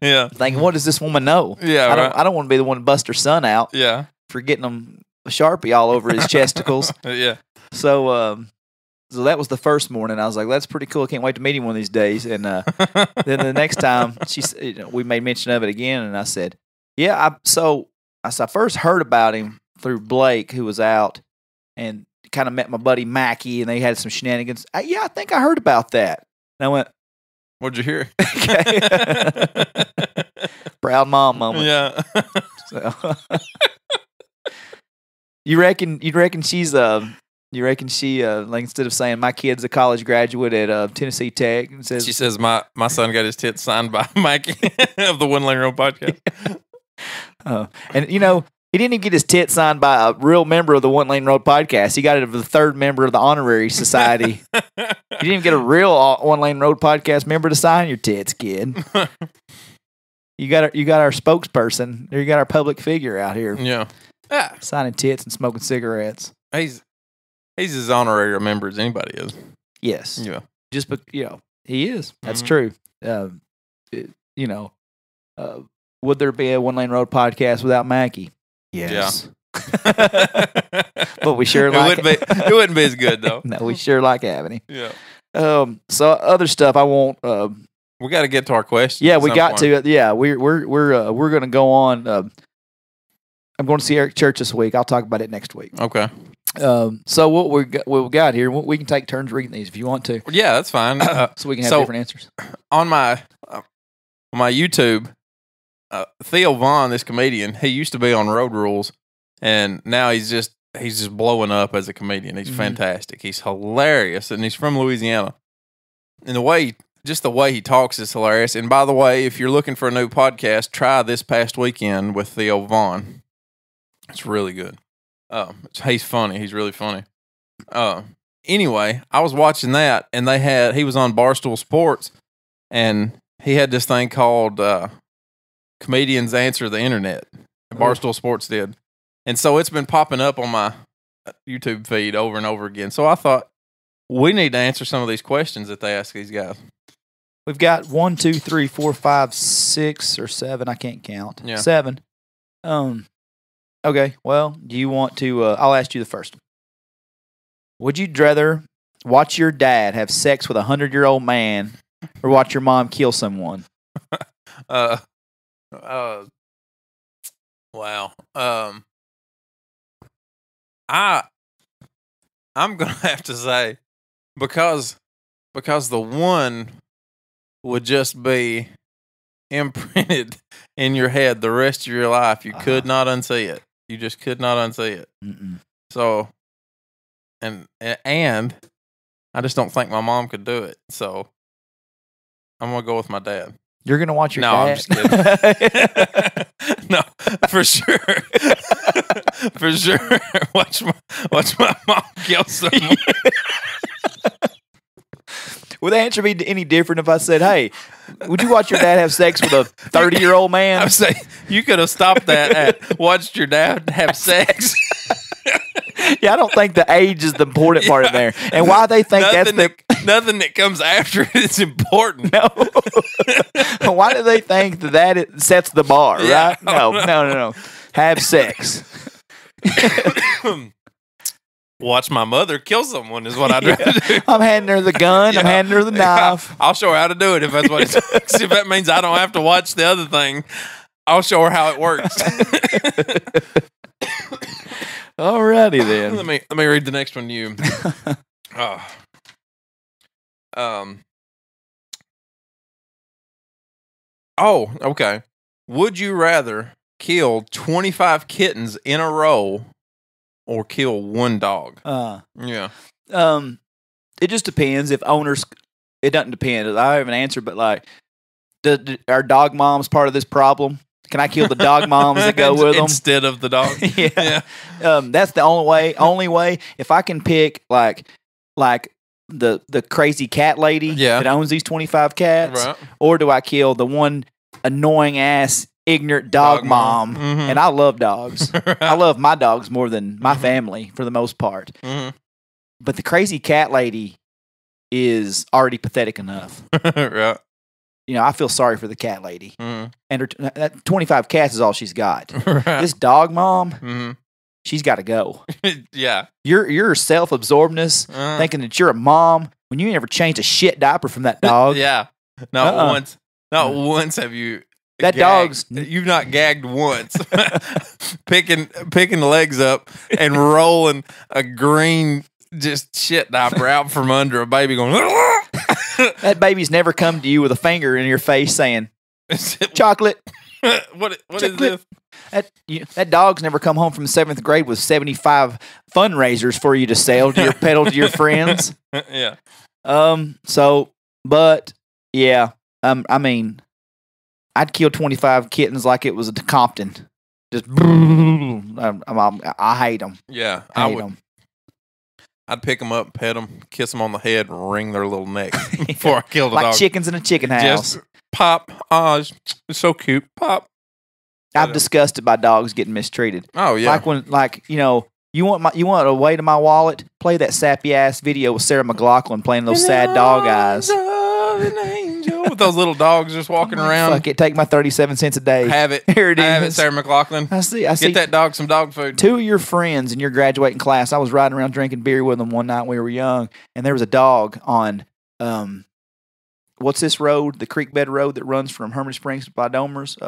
Speaker 1: Yeah.
Speaker 2: Thinking, what does this woman know?
Speaker 1: Yeah.
Speaker 2: I don't want to be the one to bust her son out.
Speaker 1: Yeah.
Speaker 2: For getting him a Sharpie all over his chesticles.
Speaker 1: Yeah.
Speaker 2: So that was the first morning. I was like, that's pretty cool. I can't wait to meet him one of these days. And then the next time we made mention of it again, and I said, yeah. I first heard about him through Blake, who was out, and kind of met my buddy Mackie, and they had some shenanigans. Yeah, I think I heard about that. And I went,
Speaker 1: what'd you hear?
Speaker 2: Okay. Proud mom moment.
Speaker 1: Yeah.
Speaker 2: So. You reckon she's like, instead of saying my kid's a college graduate at Tennessee Tech, and
Speaker 1: she says my son got his tits signed by Mikey of the One Lane Road podcast.
Speaker 2: And he didn't even get his tit signed by a real member of the One Lane Road podcast. He got it of the third member of the honorary society. You didn't even get a real One Lane Road podcast member to sign your tits, kid. You got our spokesperson. You got our public figure out here.
Speaker 1: Yeah.
Speaker 2: Signing tits and smoking cigarettes.
Speaker 1: He's as honorary a member as anybody is.
Speaker 2: Yes.
Speaker 1: Yeah.
Speaker 2: Just he is. That's true. Would there be a One Lane Road podcast without Mackie? Yes.
Speaker 1: Yeah.
Speaker 2: But we sure like
Speaker 1: it. It wouldn't be as good though.
Speaker 2: No, we sure like having him.
Speaker 1: Yeah.
Speaker 2: So other stuff I won't.
Speaker 1: We got to get to our questions.
Speaker 2: Yeah, we got to. Yeah, we're gonna go on. I'm going to see Eric Church this week. I'll talk about it next week.
Speaker 1: Okay.
Speaker 2: So what we got here, we can take turns reading these if you want to.
Speaker 1: Yeah, that's fine.
Speaker 2: So we can have different answers.
Speaker 1: On my YouTube, Theo Vaughn, this comedian, he used to be on Road Rules, and now he's just blowing up as a comedian. He's fantastic. He's hilarious, and he's from Louisiana. And the way he talks is hilarious. And by the way, if you're looking for a new podcast, try This Past Weekend with Theo Vaughn. It's really good. He's funny. He's really funny. Anyway, I was watching that, and he was on Barstool Sports, and he had this thing called Comedians Answer the Internet. Barstool Sports did. And so it's been popping up on my YouTube feed over and over again. So I thought, we need to answer some of these questions that they ask these guys.
Speaker 2: We've got 1, 2, 3, 4, 5, 6, or 7. I can't count.
Speaker 1: Yeah.
Speaker 2: 7. Okay. Well, do you want to? I'll ask you the first one. Would you rather watch your dad have sex with a 100-year-old man, or watch your mom kill someone?
Speaker 1: Wow. I'm gonna have to say because the one would just be imprinted in your head the rest of your life. You could not unsee it. You just could not unsee it.
Speaker 2: Mm-mm.
Speaker 1: So, and I just don't think my mom could do it. So, I'm gonna go with my dad.
Speaker 2: You're gonna watch your dad?
Speaker 1: I'm just kidding. No, for sure. For sure. Watch my mom kill someone.
Speaker 2: Would the answer be any different if I said, hey, would you watch your dad have sex with a 30-year-old man?
Speaker 1: I would say, you could have stopped that at watched your dad have sex.
Speaker 2: Yeah, I don't think the age is the important part in there. And why they think
Speaker 1: nothing that comes after it is important.
Speaker 2: No. Why do they think that it sets the bar, right? No. Have sex.
Speaker 1: Watch my mother kill someone is what I'd rather do.
Speaker 2: I'm handing her the gun. Yeah. I'm handing her the knife.
Speaker 1: I'll show her how to do it if that's what it takes. If that means I don't have to watch the other thing, I'll show her how it works.
Speaker 2: Alrighty then.
Speaker 1: Let me read the next one to you. Okay. Would you rather kill 25 kittens in a row or kill one dog? Yeah.
Speaker 2: It just depends if owners. It doesn't depend. I have an answer, but like, are dog moms part of this problem? Can I kill the dog moms that go with them
Speaker 1: instead of the dog?
Speaker 2: Yeah. That's the only way. If I can pick like the crazy cat lady that owns these 25 cats,
Speaker 1: Right.
Speaker 2: or do I kill the one annoying ass ignorant dog mom?
Speaker 1: Mhm.
Speaker 2: And I love dogs. I love my dogs more than my family for the most part.
Speaker 1: Mhm.
Speaker 2: But the crazy cat lady is already pathetic enough.
Speaker 1: Right.
Speaker 2: You know, I feel sorry for the cat lady.
Speaker 1: Mhm.
Speaker 2: And that 25 cats is all she's got.
Speaker 1: Right.
Speaker 2: This dog mom,
Speaker 1: Mhm.
Speaker 2: she's got to go.
Speaker 1: Yeah.
Speaker 2: Your self-absorbedness, thinking that you're a mom when you never changed a shit diaper from that dog.
Speaker 1: Yeah. Not
Speaker 2: Uh-uh.
Speaker 1: once. Not once have you.
Speaker 2: That
Speaker 1: gagged.
Speaker 2: dog's-
Speaker 1: You've not gagged once. picking the legs up and rolling a green just shit diaper out from under a baby going.
Speaker 2: That baby's never come to you with a finger in your face saying, chocolate.
Speaker 1: what is
Speaker 2: Chocolate.
Speaker 1: this?
Speaker 2: That dog's never come home from 7th grade with 75 fundraisers for you to sell to your peddle to your friends.
Speaker 1: Yeah.
Speaker 2: So, but yeah, I mean, I'd kill 25 kittens like it was a Compton. Just, I hate them.
Speaker 1: Yeah.
Speaker 2: I hate them.
Speaker 1: I'd pick them up, pet them, kiss them on the head, and wring their little necks before I killed a
Speaker 2: Like
Speaker 1: dog.
Speaker 2: chickens in a chicken house.
Speaker 1: Just pop. Oh, it's so cute. Pop.
Speaker 2: I'm disgusted by dogs getting mistreated.
Speaker 1: Oh yeah.
Speaker 2: Like when, you want a way to my wallet? Play that sappy ass video with Sarah McLachlan playing those sad dog eyes.
Speaker 1: An angel with those little dogs just walking around.
Speaker 2: Fuck it, take my 37 cents a day.
Speaker 1: Have it.
Speaker 2: Here it
Speaker 1: Have it,
Speaker 2: is.
Speaker 1: Sarah McLachlan.
Speaker 2: I see.
Speaker 1: Get that dog some dog food.
Speaker 2: 2 of your friends in your graduating class. I was riding around drinking beer with them one night when we were young, and there was a dog on what's this road? The creek bed road that runs from Herman Springs to Bidomers.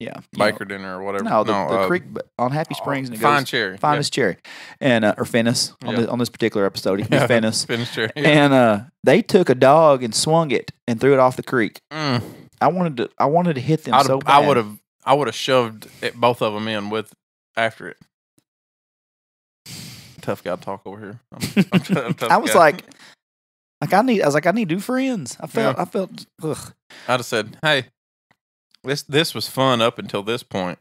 Speaker 2: Yeah,
Speaker 1: Baker Dinner or whatever.
Speaker 2: No, the creek on Happy Springs. And it
Speaker 1: Fine
Speaker 2: goes,
Speaker 1: Cherry.
Speaker 2: Finest Cherry, and or Finnis on this particular episode. He can be Finnis.
Speaker 1: Finnis Cherry. Yeah.
Speaker 2: And they took a dog and swung it and threw it off the creek. I wanted to hit them so bad.
Speaker 1: I would have shoved both of them in with after it. Tough guy talk over here. I'm tough
Speaker 2: I was
Speaker 1: guy.
Speaker 2: like I need new friends. I felt ugh.
Speaker 1: I'd have said, "Hey, this was fun up until this point.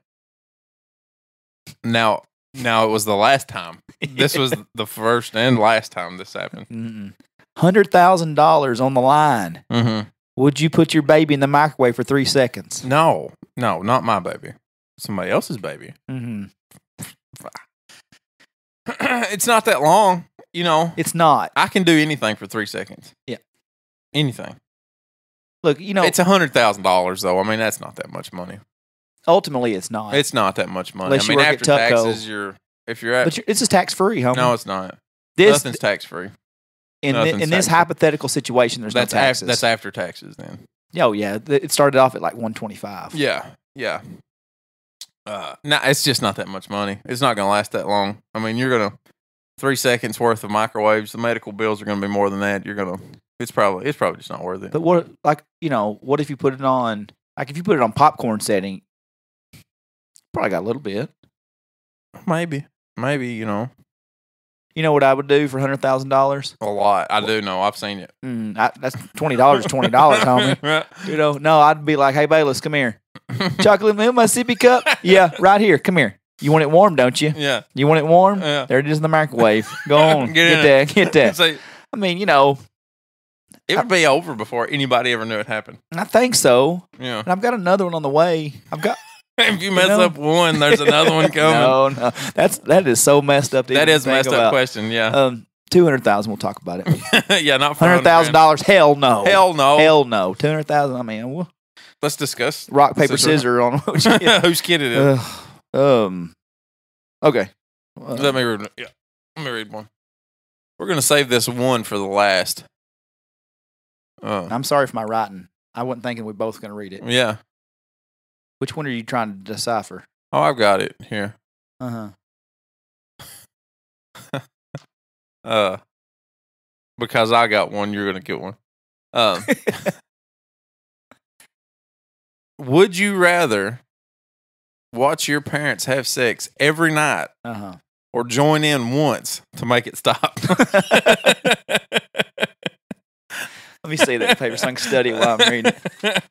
Speaker 1: Now it was the last time. This was the first and last time this happened.
Speaker 2: $100,000 on the line.
Speaker 1: Mm-hmm.
Speaker 2: Would you put your baby in the microwave for 3 seconds?
Speaker 1: No, not my baby. Somebody else's baby.
Speaker 2: Mm-hmm.
Speaker 1: It's not that long, you know.
Speaker 2: It's not.
Speaker 1: I can do anything for 3 seconds.
Speaker 2: Yeah,
Speaker 1: anything.
Speaker 2: Look, you know,
Speaker 1: it's $100,000 though. I mean, that's not that much money.
Speaker 2: Ultimately, it's not.
Speaker 1: It's not that much money.
Speaker 2: Unless
Speaker 1: I mean,
Speaker 2: you work
Speaker 1: after
Speaker 2: at Tupco.
Speaker 1: taxes, if you're at,
Speaker 2: but it's just tax free, homie.
Speaker 1: no, it's not. Nothing's tax free.
Speaker 2: In this hypothetical situation, there's no taxes.
Speaker 1: That's after taxes then.
Speaker 2: Oh yeah, it started off at like 125.
Speaker 1: Yeah. No, it's just not that much money. It's not going to last that long. I mean, you're going to 3 seconds worth of microwaves. The medical bills are going to be more than that. It's probably just not worth it.
Speaker 2: But what if you put it on, like if you put it on popcorn setting, probably got a little bit.
Speaker 1: Maybe, you know.
Speaker 2: You know what I would do for $100,000?
Speaker 1: A lot. I do know. I've seen it.
Speaker 2: That's $20, homie.
Speaker 1: Right.
Speaker 2: You know, no, I'd be like, hey, Bayless, come here. Chocolate milk, my sippy cup? Yeah, right here. Come here. You want it warm, don't you?
Speaker 1: Yeah.
Speaker 2: You want it warm?
Speaker 1: Yeah.
Speaker 2: There it is in the microwave. Go on.
Speaker 1: Get
Speaker 2: that.
Speaker 1: So,
Speaker 2: I mean, you know.
Speaker 1: It would be over before anybody ever knew it happened.
Speaker 2: I think so.
Speaker 1: Yeah.
Speaker 2: And I've got another one on the way.
Speaker 1: If you mess up one, there's another one coming.
Speaker 2: No. That is so messed up.
Speaker 1: That is a messed up question, yeah.
Speaker 2: 200,000, we'll talk about it.
Speaker 1: Yeah, not for
Speaker 2: $100,000. Hell no.
Speaker 1: Hell no.
Speaker 2: Hell no. 200,000. I mean,
Speaker 1: let's discuss
Speaker 2: rock, paper, scissors on
Speaker 1: whose kid it is.
Speaker 2: Okay.
Speaker 1: Let me read one. We're gonna save this one for the last.
Speaker 2: I'm sorry for my writing. I wasn't thinking we both going to read it.
Speaker 1: Yeah.
Speaker 2: Which one are you trying to decipher?
Speaker 1: Oh, I've got it here. Because I got one, you're gonna get one. Would you rather watch your parents have sex every night or join in once to make it stop?
Speaker 2: Let me see that paper so I can study it while I'm reading it.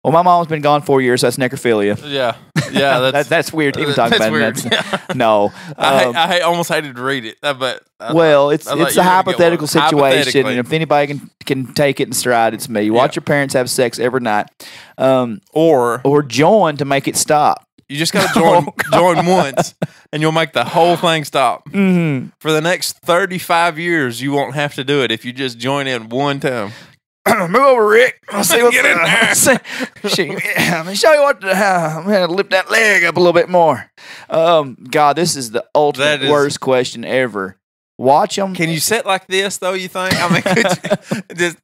Speaker 2: Well, my mom's been gone 4 years, so that's necrophilia.
Speaker 1: Yeah, yeah.
Speaker 2: That's weird to even talk
Speaker 1: that's
Speaker 2: about.
Speaker 1: Weird.
Speaker 2: No.
Speaker 1: I almost hated to read it, but
Speaker 2: well, it's a hypothetical situation,
Speaker 1: Hypothetically.
Speaker 2: and if anybody can take it in stride, it's me. You watch your parents have sex every night, or join to make it stop.
Speaker 1: You just got to join once, and you'll make the whole thing stop.
Speaker 2: Mm-hmm.
Speaker 1: For the next 35 years, you won't have to do it if you just join in one time.
Speaker 2: Move over, Rick. I'll see what's
Speaker 1: Get in there.
Speaker 2: Let me show you what. I'm gonna lift that leg up a little bit more. God, this is the ultimate worst question ever. Watch them.
Speaker 1: Can you sit like this though? You think? I mean, could you just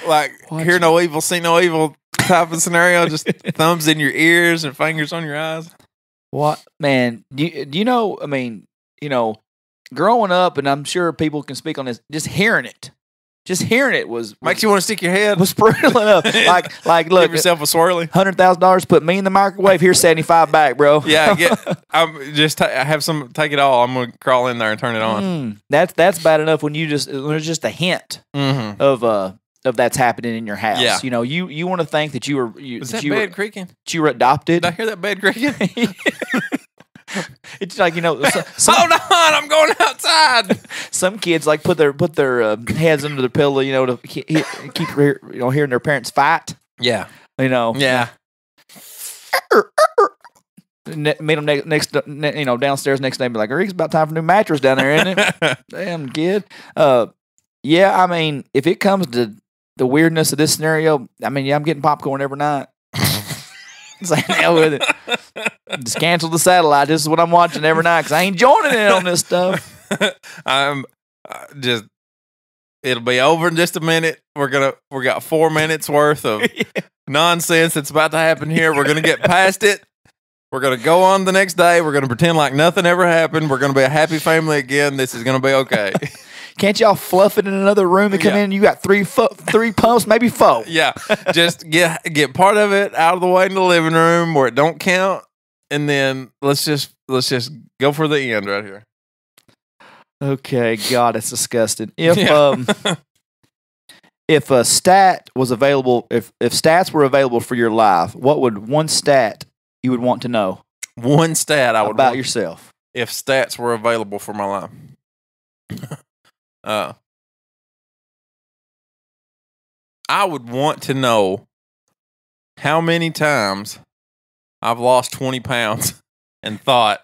Speaker 1: like hear no evil, see no evil type of scenario? Just thumbs in your ears and fingers on your eyes.
Speaker 2: What, man? Do you know? I mean, growing up, and I'm sure people can speak on this. Just hearing it
Speaker 1: Makes you want to stick your head.
Speaker 2: Was brutal enough. Like, look,
Speaker 1: give yourself a swirly.
Speaker 2: $100,000, put me in the microwave. Here's 75 back, bro.
Speaker 1: Yeah, I have some. Take it all. I'm gonna crawl in there and turn it on.
Speaker 2: That's bad enough when there's just a hint of that's happening in your house.
Speaker 1: Yeah.
Speaker 2: You want to think that you were
Speaker 1: Is that bed creaking?
Speaker 2: That you were adopted.
Speaker 1: Did I hear that bed creaking?
Speaker 2: It's like
Speaker 1: hold on, I'm going outside.
Speaker 2: Some kids like put their heads under the pillow, to keep hearing their parents fight.
Speaker 1: Yeah,
Speaker 2: Yeah. Meet them next, downstairs next day. Be like, "It's about time for a new mattress down there, isn't it?" Damn kid. Yeah. I mean, if it comes to the weirdness of this scenario, I mean, I'm getting popcorn every night. It's like, hell with it. Just cancel the satellite. This is what I'm watching every night because I ain't joining in on this stuff.
Speaker 1: It'll be over in just a minute. We got 4 minutes worth of nonsense that's about to happen here. We're gonna get past it. We're gonna go on the next day. We're gonna pretend like nothing ever happened. We're gonna be a happy family again. This is gonna be okay.
Speaker 2: Can't y'all fluff it in another room and come in? You got three pumps, maybe 4.
Speaker 1: Yeah, just get part of it out of the way in the living room where it don't count, and then let's just go for the end right here.
Speaker 2: Okay, God, it's disgusting. If a stat was available, if stats were available for your life, what would one stat you would want to know?
Speaker 1: One stat I would
Speaker 2: about yourself.
Speaker 1: If stats were available for my life. I would want to know how many times I've lost 20 pounds and thought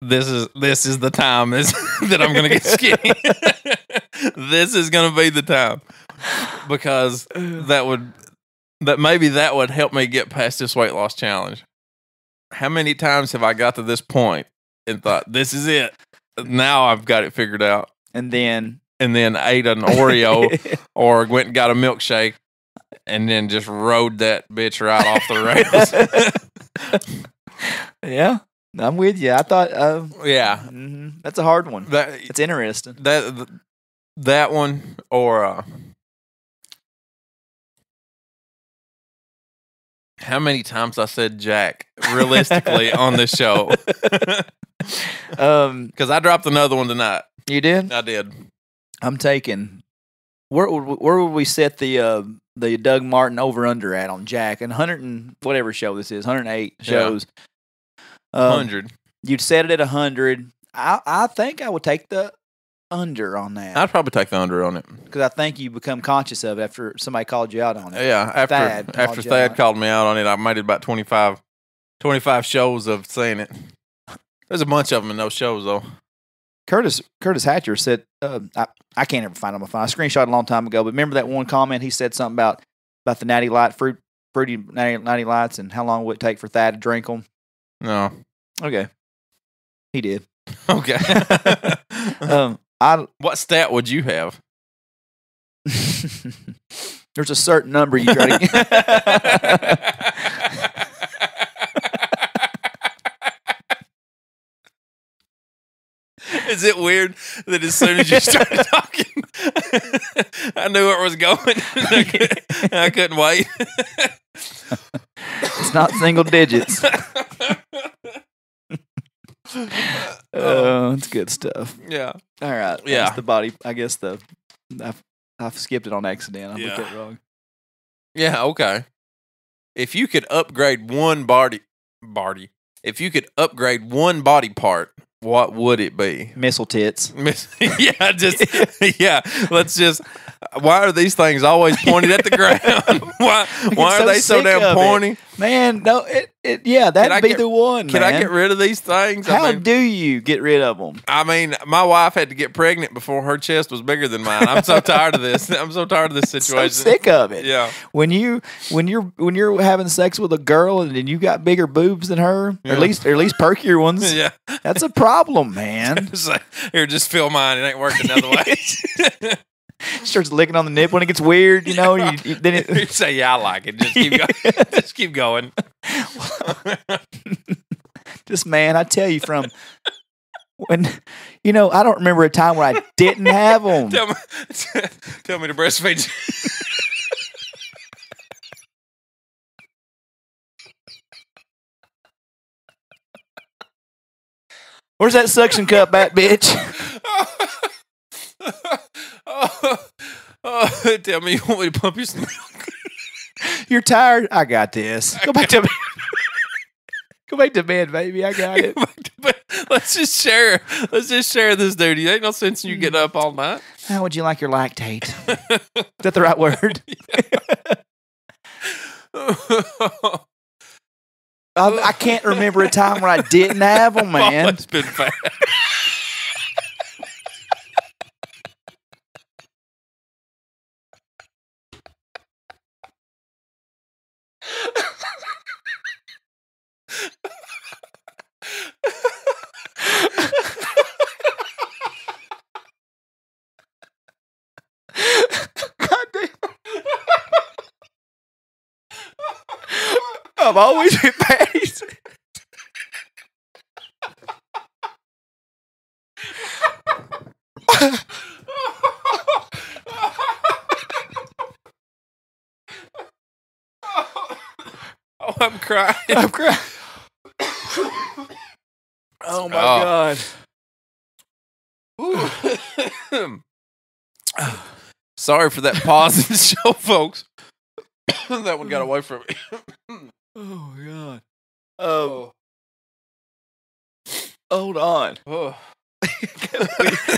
Speaker 1: this is the time that I'm going to get skinny. This is going to be the time, because that would help me get past this weight loss challenge. How many times have I got to this point and thought this is it? Now I've got it figured out.
Speaker 2: And then
Speaker 1: ate an Oreo or went and got a milkshake and then just rode that bitch right off the rails.
Speaker 2: Yeah, I'm with you. I thought, that's a hard one. It's interesting.
Speaker 1: That one, or how many times I said Jack realistically on this show? Because I dropped another one tonight.
Speaker 2: You did?
Speaker 1: I did.
Speaker 2: I'm taking. Where would we set the Doug Martin over under at on Jack and 100 and whatever show this is, 108 shows.
Speaker 1: 100.
Speaker 2: You'd set it at 100. I think I would take the under on that.
Speaker 1: I'd probably take the under on it
Speaker 2: because I think you become conscious of it after somebody called you out on it.
Speaker 1: Yeah, after Thad called me out on it, I made it about 25 shows of saying it. There's a bunch of them in those shows though.
Speaker 2: Curtis Hatcher said, I can't ever find it on my phone. I screenshot it a long time ago, but remember that one comment? He said something about the Natty Light, fruity Natty Lights, and how long would it take for Thad to drink them?
Speaker 1: No.
Speaker 2: Okay. He did.
Speaker 1: Okay. What stat would you have?
Speaker 2: There's a certain number you try to get.
Speaker 1: Is it weird that as soon as you started talking, I knew where it was going? I couldn't wait.
Speaker 2: It's not single digits. It's good stuff.
Speaker 1: Yeah.
Speaker 2: All right.
Speaker 1: Yeah.
Speaker 2: That's the body. I guess I've skipped it on accident. I looked it wrong.
Speaker 1: Yeah. Okay. if you could upgrade one body, if you could upgrade one body part, what would it be?
Speaker 2: Missile tits.
Speaker 1: Yeah, yeah. Let's just. Why are these things always pointed at the ground? Why are they so damn pointy?
Speaker 2: Man, no, that'd be the one.
Speaker 1: Can I get rid of these things?
Speaker 2: How do you get rid of them?
Speaker 1: I mean, my wife had to get pregnant before her chest was bigger than mine. I'm so tired of this. I'm so tired of this situation.
Speaker 2: So sick of it.
Speaker 1: Yeah.
Speaker 2: When you're having sex with a girl and then you got bigger boobs than her, or at least perkier ones.
Speaker 1: Yeah.
Speaker 2: That's a problem, man.
Speaker 1: It's like, here, just feel mine. It ain't working another way.
Speaker 2: Starts licking on the nip when it gets weird, you know. Then
Speaker 1: you say, "Yeah, I like it." Just keep going. Just keep going.
Speaker 2: Just man, I tell you, from when I don't remember a time where I didn't have them.
Speaker 1: Tell me to breastfeed you.
Speaker 2: Where's that suction cup at, bitch?
Speaker 1: Tell me you want me to pump you some milk.
Speaker 2: You're tired? I got this. Go back to bed. Go back to bed, baby. I got it.
Speaker 1: Let's just share this, dude. You ain't no sense in you getting up all night.
Speaker 2: How would you like your lactate? Is that the right word? I can't remember a time where I didn't have them, man.
Speaker 1: Oh, it's been bad.
Speaker 2: God damn. I've always been patties.
Speaker 1: Oh, I'm crying.
Speaker 2: Oh my God.
Speaker 1: Sorry for that pause in the show, folks. That one got away from me.
Speaker 2: Oh God. Hold on.
Speaker 1: Oh.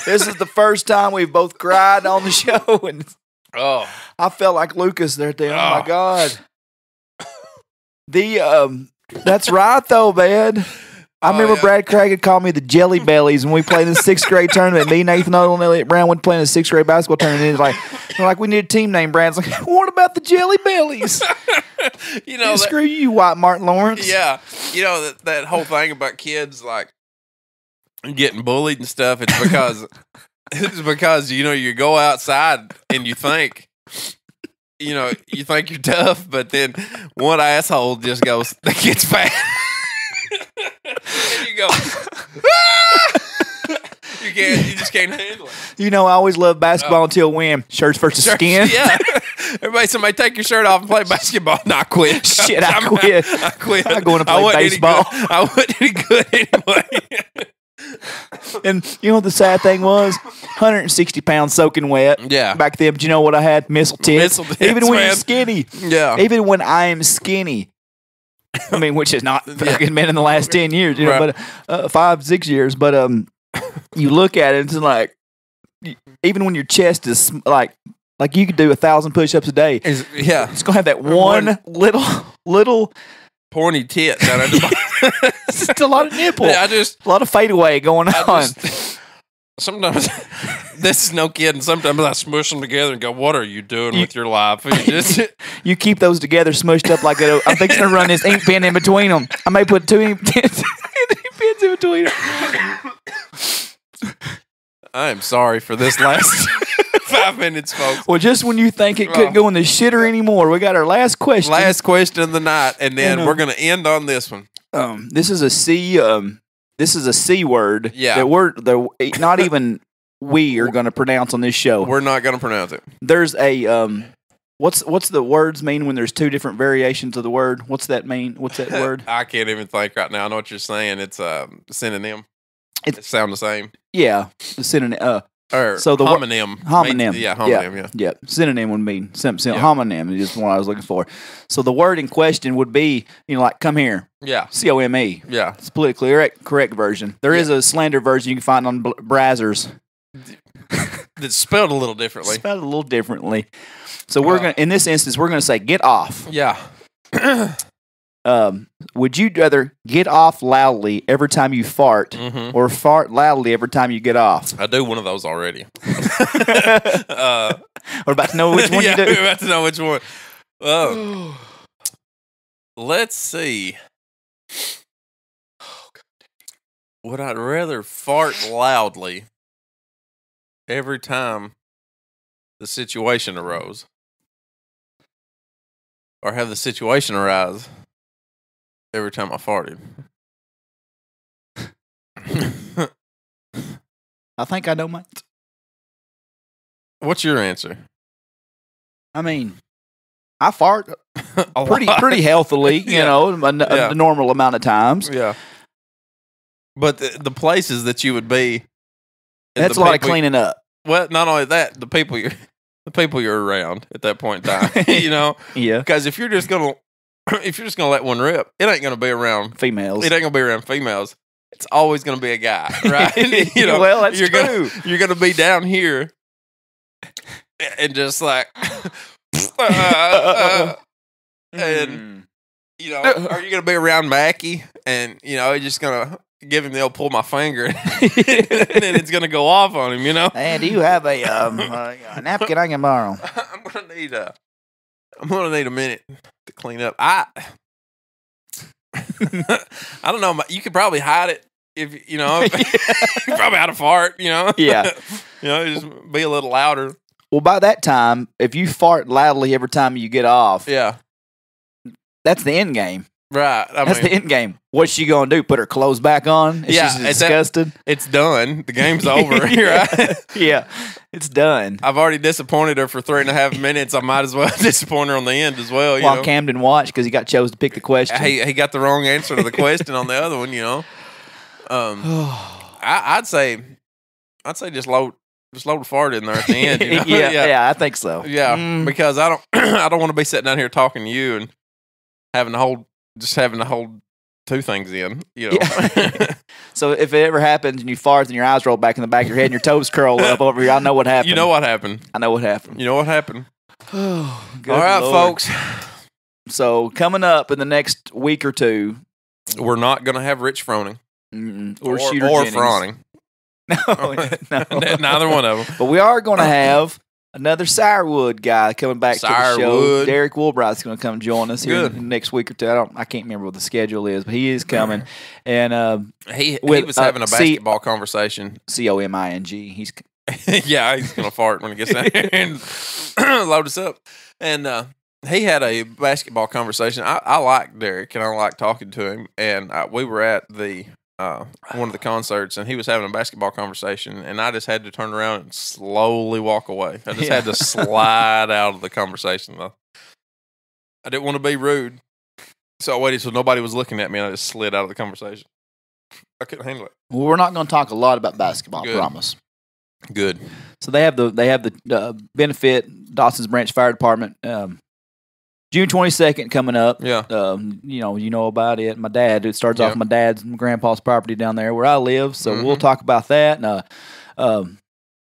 Speaker 2: This is the first time we've both cried on the show, and I felt like Lucas there. Oh my God. That's right though, man. I remember Brad Craig had called me the Jelly Bellies when we played in the 6th grade tournament. Me, Nathan Odell, and Elliot Brown went playing in the 6th grade basketball tournament. And they're like, we need a team name. Brad's like, what about the Jelly Bellies? Screw you, White Martin Lawrence.
Speaker 1: Yeah, that whole thing about kids like getting bullied and stuff. It's because you go outside and you think. You think you're tough, but then one asshole just goes, the kid's fat. And you go, you just can't handle it.
Speaker 2: I always loved basketball until when? Shirts versus skin?
Speaker 1: Yeah. Somebody take your shirt off and play basketball. No, I quit.
Speaker 2: Shit, I quit.
Speaker 1: I quit.
Speaker 2: I'm going to play baseball.
Speaker 1: I wasn't any good anyway.
Speaker 2: And what the sad thing was? 160 pounds soaking wet.
Speaker 1: Yeah.
Speaker 2: Back then, but you know what I had? Missile tits. Even when you're skinny.
Speaker 1: Yeah.
Speaker 2: Even when I am skinny. I mean, which is not fucking been in the last 10 years,
Speaker 1: right.
Speaker 2: But 5-6 years. But you look at it, it's like, even when your chest is like you could do 1,000 push-ups a day. It's gonna have that one little
Speaker 1: pointy tit down at the bottom.
Speaker 2: It's just a lot of nipple.
Speaker 1: Yeah,
Speaker 2: a lot of fadeaway going on.
Speaker 1: Sometimes, this is no kidding. Sometimes I smush them together and go, "What are you doing with your life?"
Speaker 2: You keep those together, smushed up like that. I'm thinking of run this ink pen in between them. I may put 2 ink pens in between them.
Speaker 1: I am sorry for this last 5 minutes, folks.
Speaker 2: Well, just when you think it couldn't go in the shitter anymore, we got our last question.
Speaker 1: Last question of the night, and then we're going to end on this one.
Speaker 2: This is a C. This is a C word.
Speaker 1: Yeah.
Speaker 2: That not even we are going to pronounce on this show.
Speaker 1: We're not going to pronounce it.
Speaker 2: There's a what's the words mean when there's 2 different variations of the word? What's that mean? What's that word?
Speaker 1: I can't even think right now. I know what you're saying. It's a synonym. It sounds the same.
Speaker 2: Yeah, the synonym.
Speaker 1: Or
Speaker 2: So the
Speaker 1: homonym.
Speaker 2: homonym.
Speaker 1: Yeah, homonym, yeah.
Speaker 2: Yeah. Synonym would mean
Speaker 1: Yeah.
Speaker 2: homonym is what I was looking for. So the word in question would be, like come here.
Speaker 1: Yeah.
Speaker 2: COME.
Speaker 1: Yeah.
Speaker 2: It's politically correct version. There is a slander version you can find on Brazzers.
Speaker 1: It's spelled a little differently.
Speaker 2: Spelled a little differently. So we're gonna, in this instance, we're gonna say get off.
Speaker 1: Yeah.
Speaker 2: Would you rather get off loudly every time you fart, or fart loudly every time you get off?
Speaker 1: I do one of those already.
Speaker 2: We're about to know which one you do.
Speaker 1: We're about to know which one. Let's see. Would I rather fart loudly every time the situation arose? Or have the situation arise every time I farted?
Speaker 2: I think I know mine.
Speaker 1: What's your answer?
Speaker 2: I mean, I fart
Speaker 1: A
Speaker 2: pretty
Speaker 1: lot.
Speaker 2: healthily,
Speaker 1: Yeah.
Speaker 2: a normal amount of times.
Speaker 1: Yeah. But the places that you would be, and
Speaker 2: That's a
Speaker 1: the
Speaker 2: lot of
Speaker 1: people-
Speaker 2: cleaning up.
Speaker 1: Well, not only that, the people you're around at that point in time,
Speaker 2: Yeah,
Speaker 1: because if you're just gonna let one rip, it ain't gonna be around.
Speaker 2: females.
Speaker 1: It ain't gonna be around females. It's always gonna be a guy, right?
Speaker 2: Well, that's
Speaker 1: you're
Speaker 2: true.
Speaker 1: You're gonna be down here, and just like, and are you gonna be around Mackie, and you're just gonna give him the old pull my finger, and then it's gonna go off on him,
Speaker 2: Hey, do you have a napkin I can borrow?
Speaker 1: I'm gonna need a minute to clean up. I don't know. You could probably hide it if you could probably hide a fart.
Speaker 2: Yeah.
Speaker 1: Just be a little louder.
Speaker 2: Well, by that time, if you fart loudly every time you get off,
Speaker 1: Yeah,
Speaker 2: that's the end game.
Speaker 1: right.
Speaker 2: That's the end game. What's she gonna do? Put her clothes back on?
Speaker 1: Yeah,
Speaker 2: She's
Speaker 1: it's that-
Speaker 2: disgusted.
Speaker 1: it's done. The game's over. Right?
Speaker 2: Yeah, it's done.
Speaker 1: I've already disappointed her for 3.5 minutes. I might as well disappoint her on the end as well.
Speaker 2: While Camden watched because he got chose to pick the question.
Speaker 1: He got the wrong answer to the question on the other one. I'd say just load a fart in there at the end.
Speaker 2: yeah, I think so.
Speaker 1: Yeah, because I don't want to be sitting down here talking to you and having to hold two things in.
Speaker 2: Yeah. So if it ever happens and you fart and your eyes roll back in the back of your head and your toes curl up over here, I know what happened.
Speaker 1: You know what happened.
Speaker 2: I know what happened.
Speaker 1: You know what happened.
Speaker 2: Oh, good
Speaker 1: All right,
Speaker 2: Lord.
Speaker 1: folks.
Speaker 2: So coming up in the next week or two,
Speaker 1: We're not going to have Rich Froning
Speaker 2: or Shooter
Speaker 1: or
Speaker 2: Jennings.
Speaker 1: Froning.
Speaker 2: No.
Speaker 1: Neither one of them.
Speaker 2: But we are going to have another Sirewood guy coming back to the show.
Speaker 1: Sirewood.
Speaker 2: Derek Woolbright's going to come join us here
Speaker 1: Good.
Speaker 2: next week or two. I can't remember what the schedule is, but he is coming. And
Speaker 1: He
Speaker 2: With,
Speaker 1: was having a
Speaker 2: see-
Speaker 1: basketball conversation.
Speaker 2: COMING. He's
Speaker 1: Yeah, he's gonna fart when he gets down here and load us up. And he had a basketball conversation. I like Derek and I like talking to him. And we were at the one of the concerts, and he was having a basketball conversation, and I just had to turn around and slowly walk away. I just had to slide out of the conversation. Though I didn't want to be rude, so I waited till nobody was looking at me, and I just slid out of the conversation. I couldn't handle it.
Speaker 2: Well, we're not going to talk a lot about basketball.
Speaker 1: Good.
Speaker 2: I promise.
Speaker 1: Good.
Speaker 2: So they have the benefit Dawson's Branch Fire Department. June 22nd coming up.
Speaker 1: Yeah.
Speaker 2: You know about it. My dad. It starts
Speaker 1: Yeah.
Speaker 2: off my dad's and grandpa's property down there where I live. So
Speaker 1: Mm-hmm.
Speaker 2: we'll talk about that. And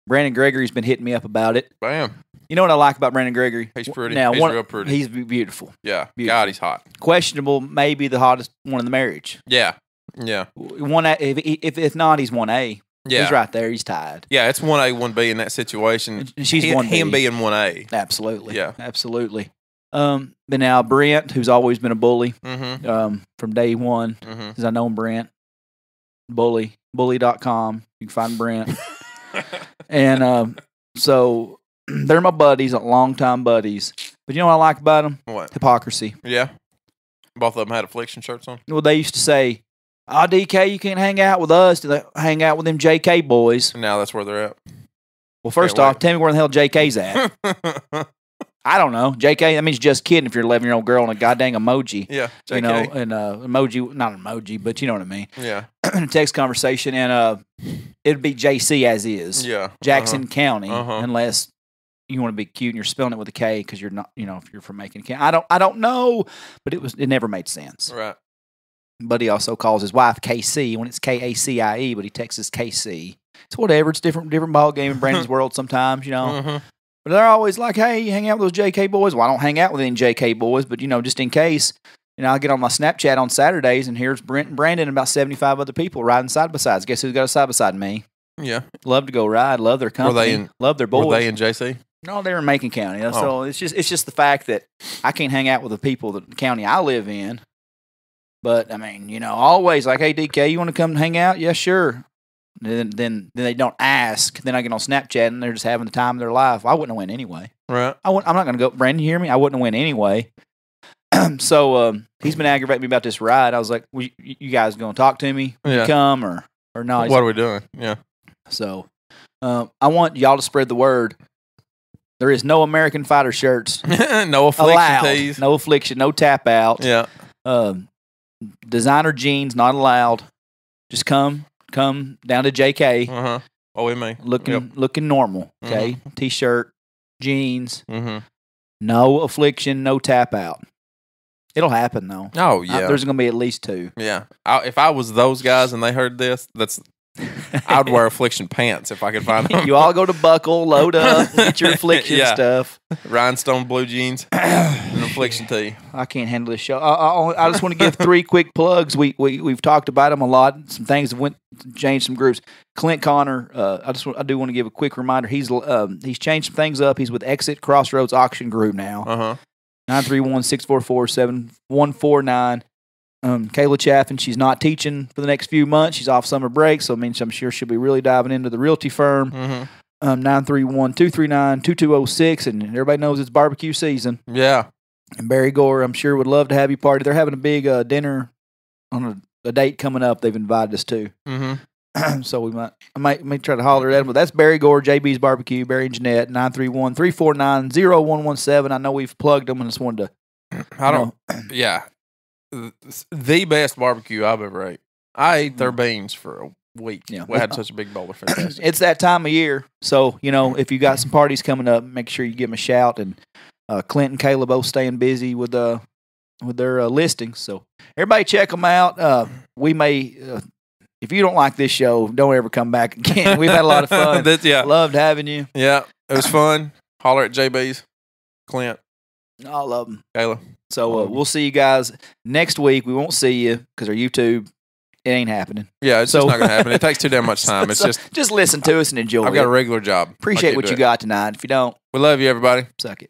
Speaker 2: Brandon Gregory's been hitting me up about it.
Speaker 1: Bam.
Speaker 2: You know what I like about Brandon Gregory?
Speaker 1: He's pretty.
Speaker 2: Now,
Speaker 1: He's real pretty.
Speaker 2: He's beautiful.
Speaker 1: Yeah.
Speaker 2: Beautiful.
Speaker 1: God, he's hot.
Speaker 2: Questionable, maybe the hottest one in the marriage.
Speaker 1: Yeah. Yeah.
Speaker 2: If not, he's 1A.
Speaker 1: Yeah.
Speaker 2: He's right there. He's tied.
Speaker 1: Yeah, it's 1A, 1B in that situation.
Speaker 2: And she's 1B.
Speaker 1: Him being 1A.
Speaker 2: Absolutely.
Speaker 1: Yeah.
Speaker 2: Absolutely. But now Brent, who's always been a bully
Speaker 1: Mm-hmm.
Speaker 2: from day one,
Speaker 1: Mm-hmm.
Speaker 2: because I know Brent, bully.com. You can find Brent. And so they're my buddies, longtime buddies. But you know what I like about them?
Speaker 1: What?
Speaker 2: Hypocrisy.
Speaker 1: Yeah. Both of them had affliction shirts on.
Speaker 2: Well, they used to say, DK, you can't hang out with us. They hang out with them JK boys.
Speaker 1: And now that's where they're
Speaker 2: Well, first
Speaker 1: Can't
Speaker 2: off,
Speaker 1: wait.
Speaker 2: tell me where the hell JK's at.
Speaker 1: at.
Speaker 2: I don't know. JK, that means just kidding if you're an 11-year-old girl and a goddamn emoji.
Speaker 1: Yeah, JK.
Speaker 2: You know, and emoji, not emoji, but you know what I mean.
Speaker 1: Yeah.
Speaker 2: Text conversation, and it'd be JC as is.
Speaker 1: Yeah.
Speaker 2: Jackson County,
Speaker 1: Uh-huh.
Speaker 2: unless you want to be cute and you're spelling it with a K because you're not, you know, if you're from Macon County. I don't know, but it never made sense.
Speaker 1: Right.
Speaker 2: But he also calls his wife KC when it's KACIE, but he texts us KC. It's whatever. It's different ball game in Brandon's world sometimes, you know.
Speaker 1: Mm-hmm.
Speaker 2: But they're always like, hey, you hang out with those JK boys? Well, I don't hang out with any JK boys, but, you know, just in case, you know, I get on my Snapchat on Saturdays, and here's Brent and Brandon and about 75 other people riding side by sides. Guess who's got a side by side? Me.
Speaker 1: Yeah.
Speaker 2: Love to go ride. Love their company. Love their boys.
Speaker 1: Were they in JC?
Speaker 2: No, they're in Macon County. So it's just the fact that I can't hang out with the people that the county I live in. But, I mean, you know, always like, hey, DK, you want to come hang out? Yeah, sure. Then they don't ask. Then I get on Snapchat and they're just having the time of their life. I wouldn't have win anyway.
Speaker 1: Right.
Speaker 2: I'm not going to go. Brandon, you hear me? I wouldn't have win anyway. So he's been aggravating me about this ride. I was like, well, you guys going to talk to me when you come or not?
Speaker 1: What are we doing? Yeah.
Speaker 2: So I want y'all to spread the word. There is no American Fighter shirts.
Speaker 1: No affliction
Speaker 2: allowed.
Speaker 1: tees.
Speaker 2: No affliction. No tap out.
Speaker 1: Yeah.
Speaker 2: Designer jeans not allowed. Just come down to JK.
Speaker 1: Uh-huh. Oh, we may.
Speaker 2: Looking normal. Okay. T-shirt, jeans.
Speaker 1: Mm-hmm.
Speaker 2: No affliction. No tap out. It'll happen though.
Speaker 1: Oh yeah.
Speaker 2: There's going to be at least 2.
Speaker 1: Yeah. If I was those guys and they heard this, I'd wear affliction pants if I could find them.
Speaker 2: You all go to Buckle, load up, get your affliction stuff.
Speaker 1: Rhinestone blue jeans, and affliction tee.
Speaker 2: I can't handle this show. I just want to give 3 quick plugs. We've talked about them a lot. Some things have changed some groups. Clint Connor. I do want to give a quick reminder. He's changed some things up. He's with Exit Crossroads Auction Group now. 931-644-7149. Kayla Chaffin, she's not teaching for the next few months. She's off summer break, so I'm sure she'll be really diving into the realty firm. 931-239-2206, and everybody knows it's barbecue season.
Speaker 1: Yeah.
Speaker 2: And Barry Gore, I'm sure, would love to have you party. They're having a big dinner on a date coming up. They've invited us to. So I might try to holler at them. But that's Barry Gore, JB's Barbecue, Barry and Jeanette, 931-349-0117. I know we've plugged them, and just wanted to.
Speaker 1: Yeah. The best barbecue I've ever ate. I ate their beans for a week. Yeah. We had such a big bowl of fantastic.
Speaker 2: It's that time of year. So, you know, if you got some parties coming up, make sure you give them a shout. And Clint and Kayla both staying busy with their listings. So everybody check them out. We may, if you don't like this show, don't ever come back again. We've had a lot of fun. Loved having you.
Speaker 1: Yeah, it was fun. Holler at JB's, Clint.
Speaker 2: All of them.
Speaker 1: Kayla.
Speaker 2: So we'll see you guys next week. We won't see you because our YouTube, it ain't happening.
Speaker 1: Yeah, it's just not going to happen. It takes too damn much time. It's
Speaker 2: just listen to us and enjoy.
Speaker 1: I've got a regular job.
Speaker 2: Appreciate what you got tonight. If you don't,
Speaker 1: we love you, everybody.
Speaker 2: Suck it.